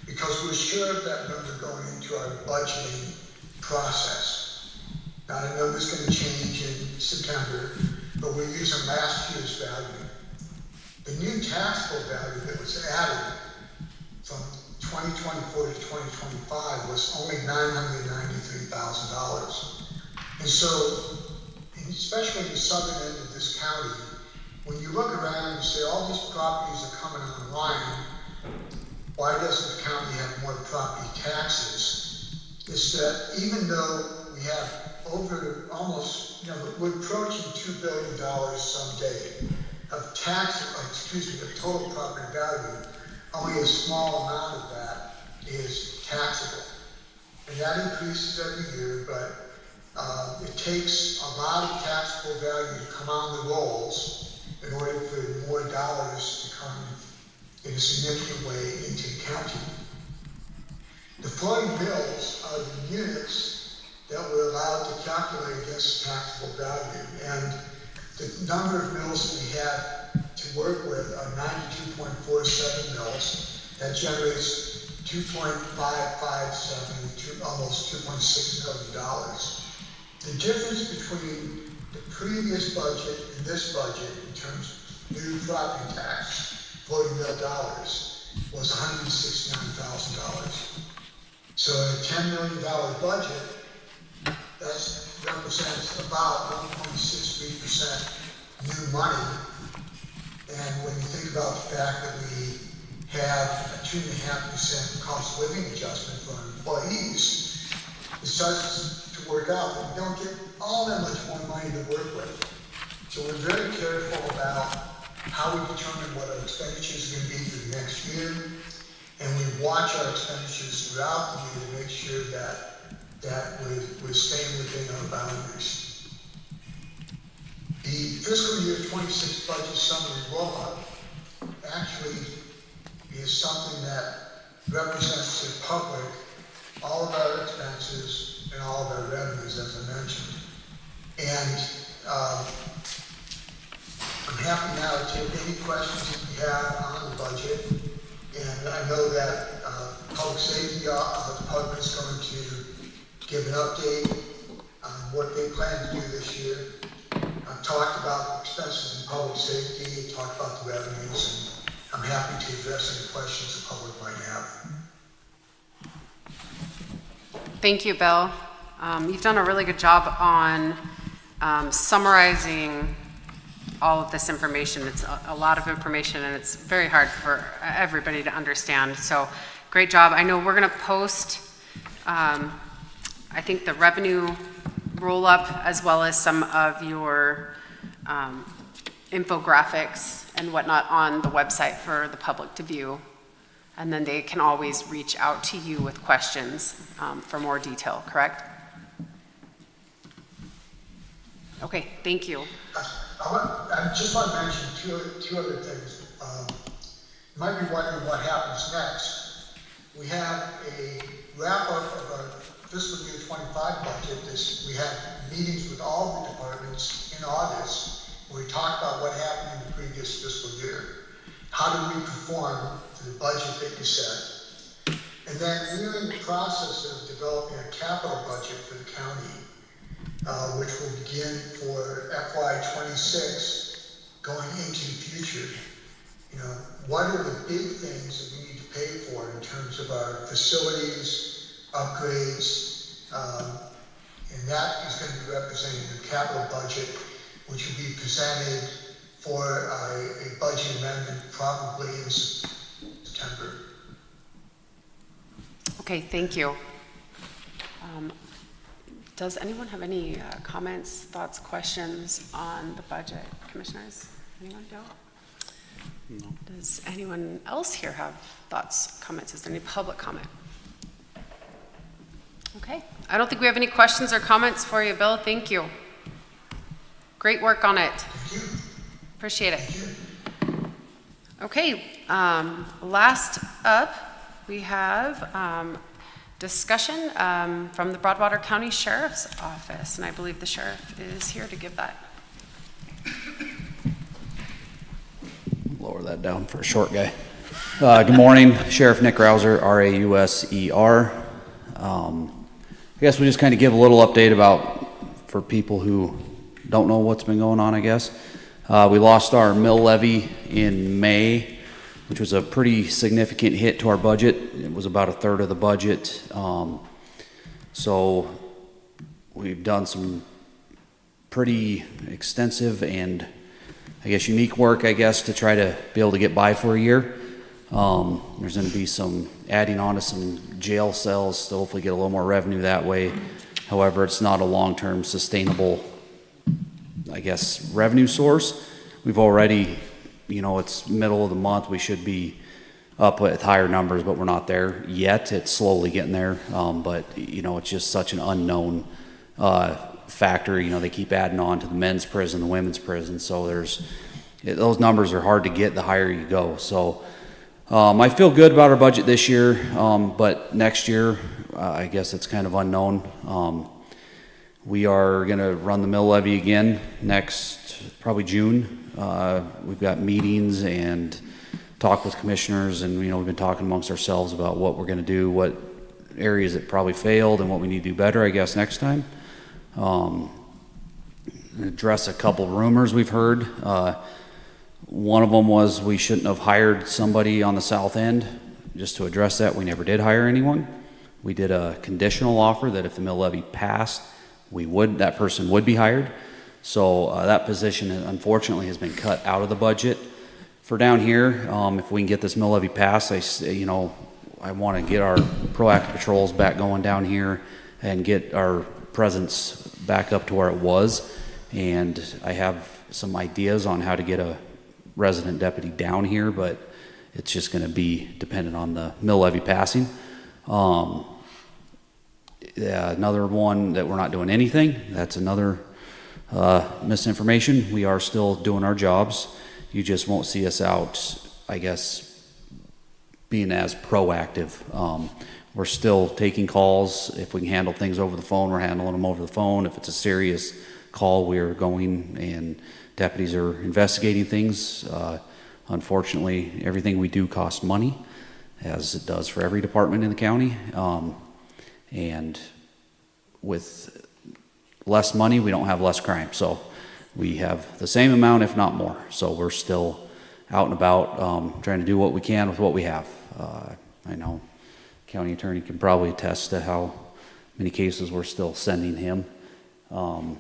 because we're sure of that number going into our budgeting process. Now, I know this is gonna change in September, but we're using last year's value. The new taxable value that was added from 2024 to 2025 was only $993,000. And so, especially in the southern end of this county, when you look around and you say all these properties are coming online, why doesn't the county have more property taxes? It's that even though we have over almost, we're approaching $2 billion someday of of total property value, only a small amount of that is taxable. And that increases every year, but it takes a lot of taxable value to come on the rolls in order for more dollars to come in a significant way into the county. The floating mills are the units that we're allowed to calculate against taxable value. And the number of mills that we have to work with are 92.47 mills. That generates $2.557 to almost $2.6 million. The difference between the previous budget and this budget in terms of new property tax, floating mill dollars, was $169,000. So in a $10 million budget, that represents about 1.63% new money. And when you think about the fact that we have a 2.5% cost of living adjustment for our employees, it starts to work out that we don't get all that much more money to work with. So we're very careful about how we determine what our expenditures are going to be for the next year. And we watch our expenditures throughout the year to make sure that we're staying within our boundaries. The fiscal year 26 budget summary roll-up actually is something that represents to the public all of our expenses and all of our revenues, as I mentioned. And I'm happy now to take any questions that you have on the budget. And I know that Public Safety Department is going to give an update on what they plan to do this year. I've talked about expenses in public safety, talked about the revenues, and I'm happy to address any questions the public might have. Thank you, Bill. You've done a really good job on summarizing all of this information. It's a lot of information, and it's very hard for everybody to understand. So great job. I know we're going to post, I think, the revenue roll-up as well as some of your infographics and whatnot on the website for the public to view. And then they can always reach out to you with questions for more detail, correct? Okay, thank you. I just want to mention two other things. You might be wondering what happens next. We have a wrap-up of our fiscal year 25 budget. We had meetings with all the departments in August where we talked about what happened in the previous fiscal year. How did we perform to the budget that you set? And then we're in the process of developing a capital budget for the county, which will begin for FY26 going into the future. What are the big things that we need to pay for in terms of our facilities, upgrades, and that is going to be represented in the capital budget, which will be presented for a budget amendment probably in September. Okay, thank you. Does anyone have any comments, thoughts, questions on the budget? Commissioners, anyone? No? Does anyone else here have thoughts, comments? Is there any public comment? Okay, I don't think we have any questions or comments for you, Bill. Thank you. Great work on it. Appreciate it. Okay, last up, we have discussion from the Broadwater County Sheriff's Office, and I believe the sheriff is here to give that. Lower that down for a short guy. Good morning, Sheriff Nick Rouser, R-A-U-S-E-R. I guess we'll just kind of give a little update about for people who don't know what's been going on, I guess. We lost our mill levy in May, which was a pretty significant hit to our budget. It was about a third of the budget. So we've done some pretty extensive and I guess unique work, I guess, to try to be able to get by for a year. There's going to be some adding on to some jail cells to hopefully get a little more revenue that way. However, it's not a long-term sustainable, I guess, revenue source. We've already, it's middle of the month. We should be up with higher numbers, but we're not there yet. It's slowly getting there. But, it's just such an unknown factor. They keep adding on to the men's prison, the women's prison. So those numbers are hard to get the higher you go. So I feel good about our budget this year, but next year, I guess it's kind of unknown. We are going to run the mill levy again next, probably June. We've got meetings and talk with commissioners, and we've been talking amongst ourselves about what we're going to do, what areas it probably failed, and what we need to do better, I guess, next time. Address a couple rumors we've heard. One of them was we shouldn't have hired somebody on the south end. Just to address that, we never did hire anyone. We did a conditional offer that if the mill levy passed, that person would be hired. So that position, unfortunately, has been cut out of the budget for down here. If we can get this mill levy passed, I want to get our proactive patrols back going down here and get our presence back up to where it was. And I have some ideas on how to get a resident deputy down here, but it's just going to be dependent on the mill levy passing. Another one that we're not doing anything, that's another misinformation. We are still doing our jobs. You just won't see us out, I guess, being as proactive. We're still taking calls. If we can handle things over the phone, we're handling them over the phone. If it's a serious call, we're going and deputies are investigating things. Unfortunately, everything we do costs money, as it does for every department in the county. And with less money, we don't have less crime. So we have the same amount, if not more. So we're still out and about trying to do what we can with what we have. I know county attorney can probably attest to how many cases we're still sending him. Trying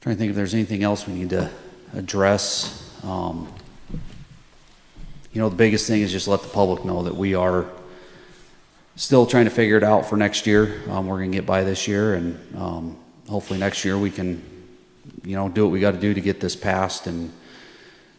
to think if there's anything else we need to address. The biggest thing is just let the public know that we are still trying to figure it out for next year. We're going to get by this year, and hopefully next year we can, do what we got to do to get this passed. And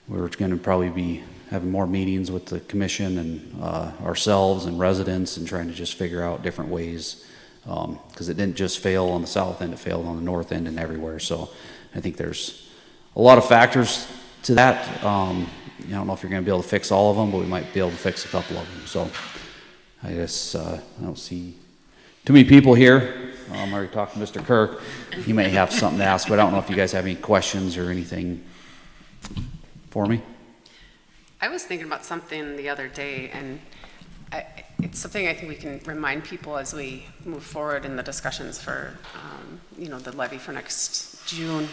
we're going to probably be having more meetings with the commission and ourselves and residents, and trying to just figure out different ways, because it didn't just fail on the south end, it failed on the north end and everywhere. So I think there's a lot of factors to that. I don't know if you're going to be able to fix all of them, but we might be able to fix a couple of them. So I guess I don't see too many people here. I already talked to Mr. Kirk. He may have something to ask, but I don't know if you guys have any questions or anything for me. I was thinking about something the other day, and it's something I think we can remind people as we move forward in the discussions for, the levy for next June.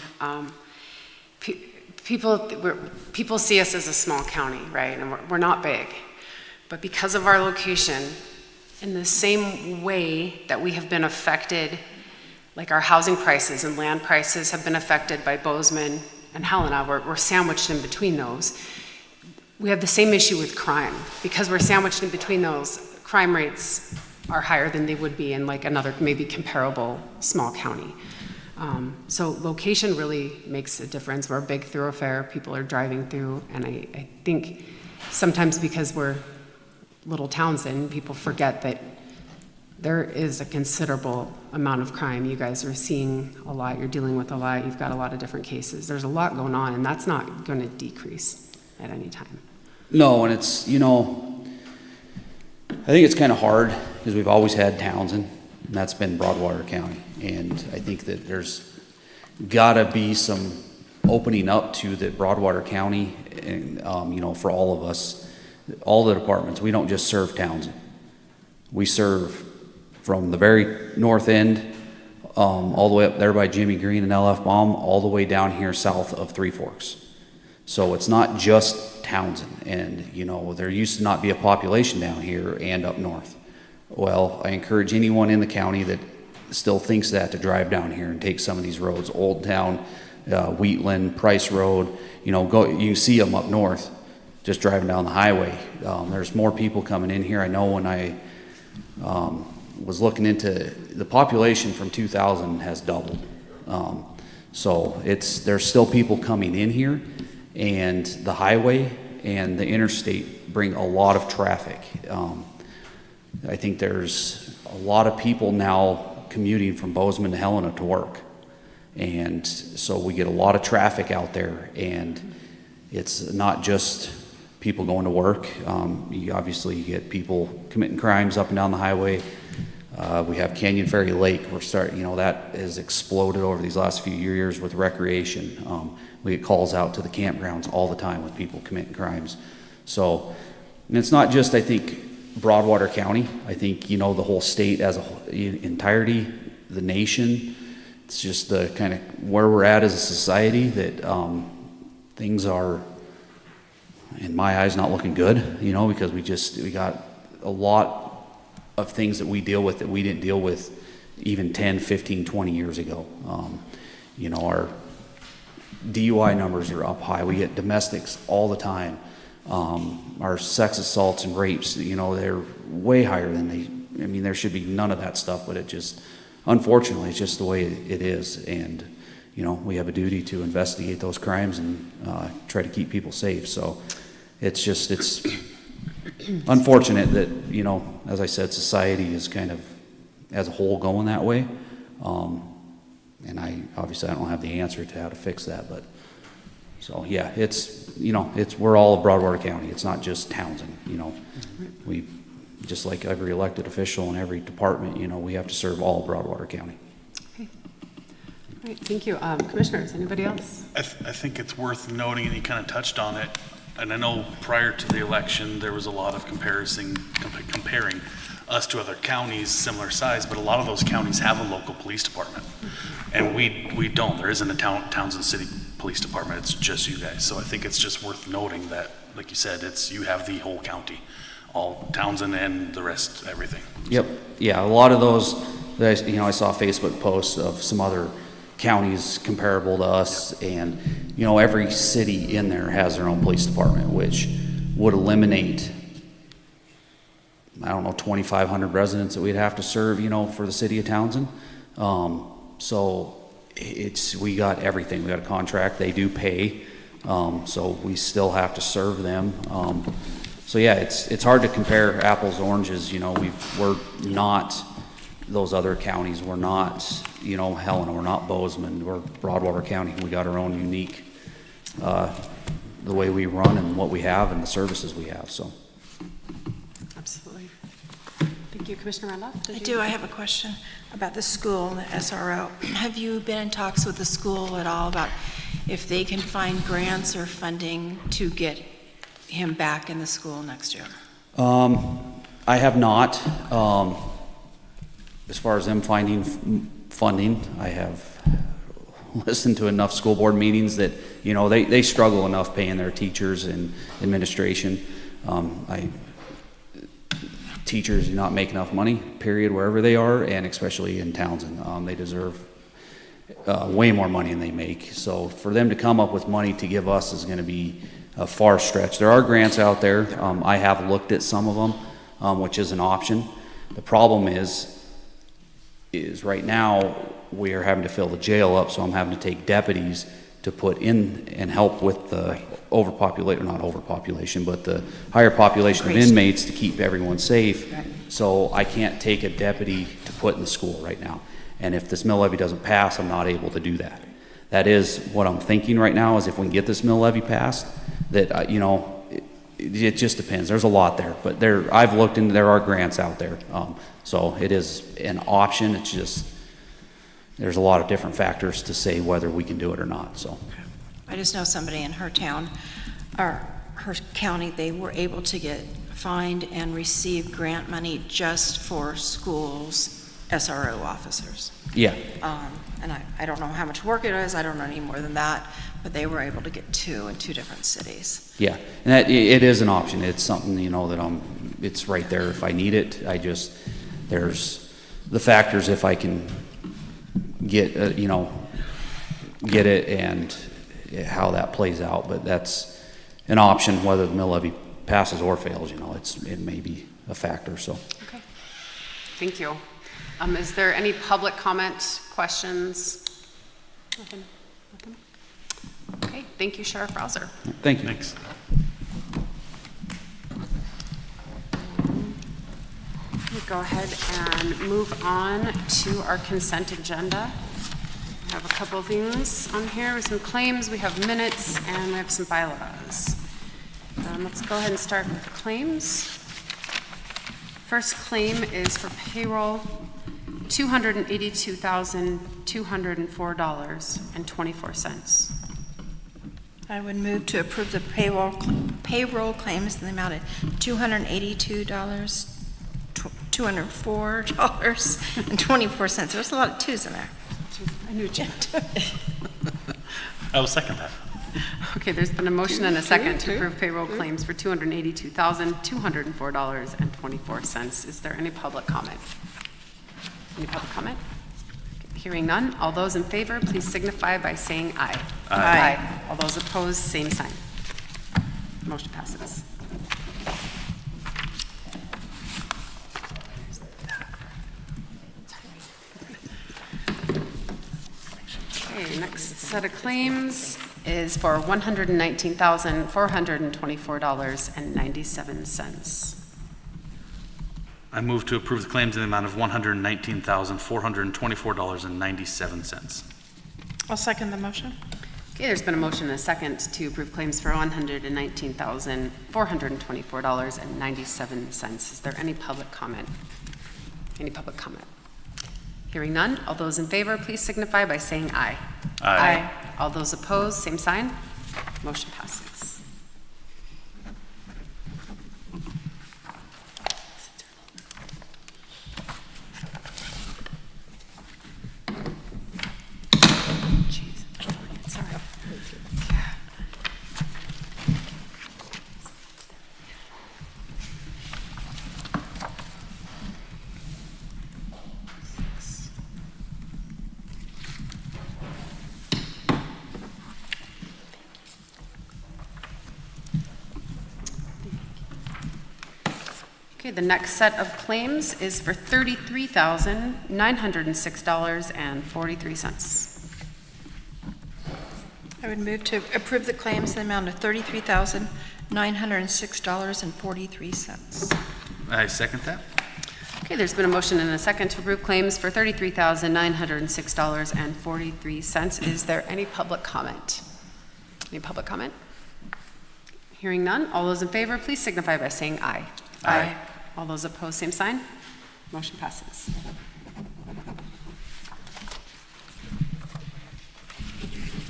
People see us as a small county, right? And we're not big. But because of our location, in the same way that we have been affected, like our housing prices and land prices have been affected by Bozeman and Helena, we're sandwiched in between those. We have the same issue with crime. Because we're sandwiched in between those, crime rates are higher than they would be in like another maybe comparable small county. So location really makes a difference. We're a big thoroughfare, people are driving through, and I think sometimes because we're little towns in, people forget that there is a considerable amount of crime. You guys are seeing a lot, you're dealing with a lot, you've got a lot of different cases. There's a lot going on, and that's not going to decrease at any time. No, and it's, I think it's kind of hard because we've always had Townsend, and that's been Broadwater County. And I think that there's got to be some opening up to the Broadwater County, and, for all of us, all the departments. We don't just serve Townsend. We serve from the very north end all the way up there by Jimmy Green and LF Baum, all the way down here south of Three Forks. So it's not just Townsend, and, you know, there used to not be a population down here and up north. Well, I encourage anyone in the county that still thinks that to drive down here and take some of these roads, Old Town, Wheatland, Price Road, you know, you see them up north, just driving down the highway. There's more people coming in here. I know when I was looking into, the population from 2000 has doubled. So there's still people coming in here, and the highway and the interstate bring a lot of traffic. I think there's a lot of people now commuting from Bozeman to Helena to work. And so we get a lot of traffic out there, and it's not just people going to work. You get people committing crimes up and down the highway. We have Canyon Ferry Lake. That has exploded over these last few years with recreation. We get calls out to the campgrounds all the time with people committing crimes. So, and it's not just, I think, Broadwater County. I think, you know, the whole state as a whole, entirety, the nation. It's just the kind of where we're at as a society that things are, in my eyes, not looking good, you know, because we got a lot of things that we deal with that we didn't deal with even 10, 15, 20 years ago. You know, our DUI numbers are up high. We get domestics all the time. Our sex assaults and rapes, you know, they're way higher than there should be none of that stuff, but it just, unfortunately, it's just the way it is. And, you know, we have a duty to investigate those crimes and try to keep people safe. So it's unfortunate that, you know, as I said, society is kind of, as a whole, going that way. And I don't have the answer to how to fix that, but so yeah, we're all of Broadwater County. It's not just Townsend, you know. We, just like every elected official in every department, you know, we have to serve all of Broadwater County. Okay. All right, thank you. Commissioners, anybody else? I think it's worth noting, and you kind of touched on it, and I know prior to the election, there was a lot of comparing us to other counties similar size, but a lot of those counties have a local police department. And we don't. There isn't a Townsend City Police Department. It's just you guys. So I think it's just worth noting that, like you said, you have the whole county, all Townsend and the rest, everything. Yep. Yeah, a lot of those, I saw Facebook posts of some other counties comparable to us, and, you know, every city in there has their own police department, which would eliminate, 2,500 residents that we'd have to serve, you know, for the city of Townsend. So we got everything. We got a contract. They do pay. So we still have to serve them. So yeah, it's hard to compare apples to oranges. You know, we're not those other counties. We're not, you know, Helena. We're not Bozeman. We're Broadwater County. We got our own unique, the way we run and what we have and the services we have. So. Absolutely. Thank you, Commissioner Randolph. I have a question about the school and the SRO. Have you been in talks with the school at all about if they can find grants or funding to get him back in the school next year? I have not. As far as them finding funding, I have listened to enough school board meetings that, you know, they struggle enough paying their teachers and administration. Teachers do not make enough money, period, wherever they are, and especially in Townsend. They deserve way more money than they make. So for them to come up with money to give us is going to be a far stretch. There are grants out there. I have looked at some of them, which is an option. The problem is right now we are having to fill the jail up, so I'm having to take deputies to put in and help with the not overpopulation, but the higher population of inmates to keep everyone safe. Right. So I can't take a deputy to put in the school right now. And if this mill levy doesn't pass, I'm not able to do that. That is what I'm thinking right now, is if we can get this mill levy passed, that, you know, it just depends. There's a lot there, but I've looked into, there are grants out there. So it is an option. It's just, there's a lot of different factors to say whether we can do it or not, so. I just know somebody in her town, or her county, they were able to find and receive grant money just for schools SRO officers. Yeah, And I don't know how much work it is, I don't know any more than that, but they were able to get 2 in 2 different cities. yeah. And that, it is an option. It's something, you know, that it's right there if I need it. There's the factors if I can get, you know, get it and how that plays out. But that's an option, whether the mill levy passes or fails, you know, it may be a factor, so. Okay. Thank you. Is there any public comment, questions? Nothing? Nothing? Okay, thank you, Sheriff Rouser. Thank you. Thanks. We'll go ahead and move on to our consent agenda. We have a couple of things on here with some claims, we have minutes, and we have some bylaws. Let's go ahead and start with claims. First claim is for payroll, $282,204.24. I would move to approve the payroll claims in the amount of $204.24. There's a lot of twos in there. I knew it. I will second that. Okay, there's been a motion and a second to approve payroll claims for $282,204.24. Is there any public comment? Any public comment? Okay, hearing none. All those in favor, please signify by saying aye. Aye. All those opposed, same sign. Motion passes. Okay, next set of claims is for $119,424.97. I move to approve the claims in the amount of $119,424.97. I'll second the motion. Okay, there's been a motion and a second to approve claims for $119,424.97. Is there any public comment? Any public comment? Hearing none, all those in favor, please signify by saying aye. Aye. All those opposed, same sign. Motion passes. Jeez, sorry. Okay, the next set of claims is for $33,906.43. I would move to approve the claims in the amount of $33,906.43. I second that. Okay, there's been a motion and a second to approve claims for $33,906.43. Is there any public comment? Any public comment? Hearing none, all those in favor, please signify by saying aye. Aye. All those opposed, same sign. Motion passes.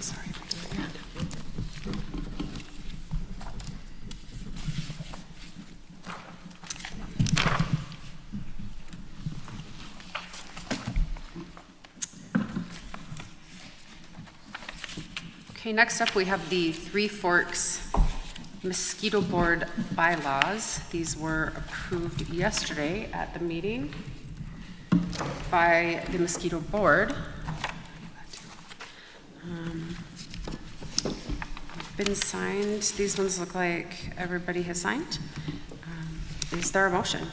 Sorry for doing that. Okay, next up we have the Three Forks mosquito board bylaws. These were approved yesterday at the meeting by the mosquito board. Been signed. These ones look like everybody has signed. Is there a motion?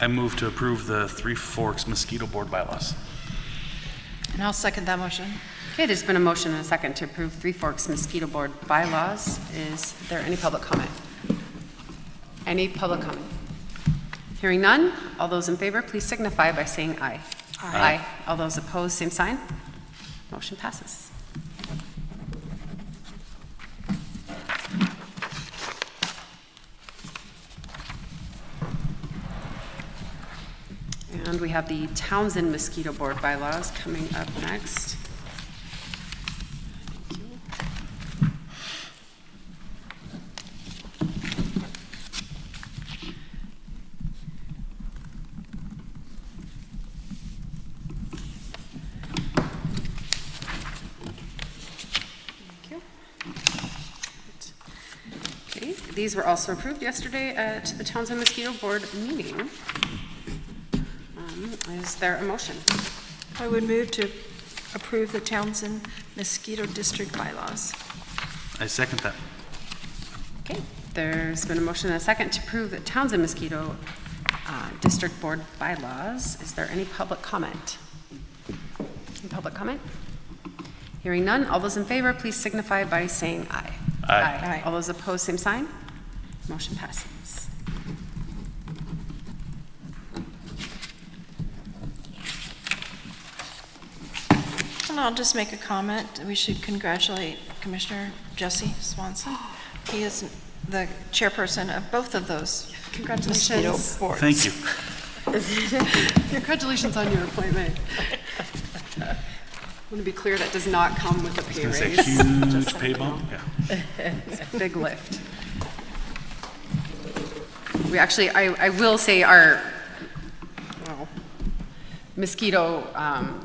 I move to approve the Three Forks mosquito board bylaws. And I'll second that motion. Okay, there's been a motion and a second to approve Three Forks mosquito board bylaws. Is there any public comment? Any public comment? Hearing none, all those in favor, please signify by saying aye. Aye. All those opposed, same sign. Motion passes. And we have the Townsend mosquito board bylaws coming up next. These were also approved yesterday at the Townsend Mosquito Board meeting. Is there a motion? I would move to approve the Townsend Mosquito District bylaws. I second that. Okay, there's been a motion and a second to approve the Townsend Mosquito District Board bylaws. Is there any public comment? Any public comment? Hearing none, all those in favor, please signify by saying aye. Aye. All those opposed, same sign. Motion passes. And I'll just make a comment. We should congratulate Commissioner Jesse Swanson. He is the chairperson of both of those mosquito Congratulations. boards. Thank you. Congratulations on your appointment. I want to be clear, that does not come with a pay It's a raise. Just huge so pay you know. bump, yeah. It's a big lift. We actually, I will say our, well, mosquito,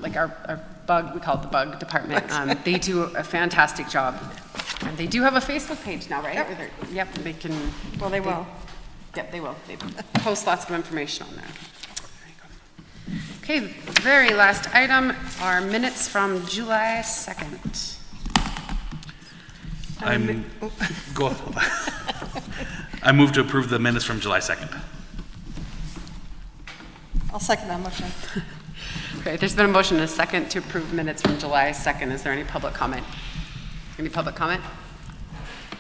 like our bug, we call it the bug department, they do a fantastic job. And they do have a Facebook page now, right? Yep, yep, they can. Well, they will. Yep, they will. They post lots of information on there. Okay, very last item are minutes from July 2nd. Go ahead. I move to approve the minutes from July 2nd. I'll second that motion. Okay, there's been a motion and a second to approve minutes from July 2nd. Is there any public comment? Any public comment?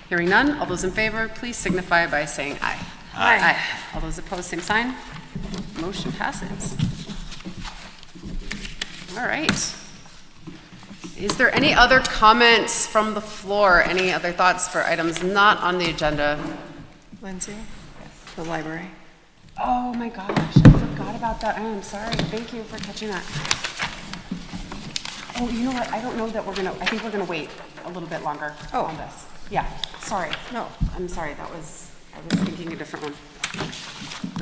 Hearing none, all those in favor, please signify by saying aye. Aye. All those opposed, same sign. Motion passes. All right. Is there any other comments from the floor? Any other thoughts for items not on the agenda? Lindsay? The library. Oh my gosh, I forgot about that. I am sorry. Thank you for catching that. Oh, you know what? I don't know that I think we're gonna wait a little bit longer on this. Yeah, sorry. No. I'm sorry, I was thinking a different one.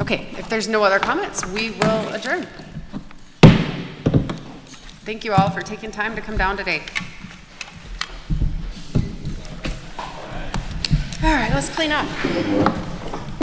Okay, if there's no other comments, we will adjourn. Thank you all for taking time to come down today. All right, let's clean up.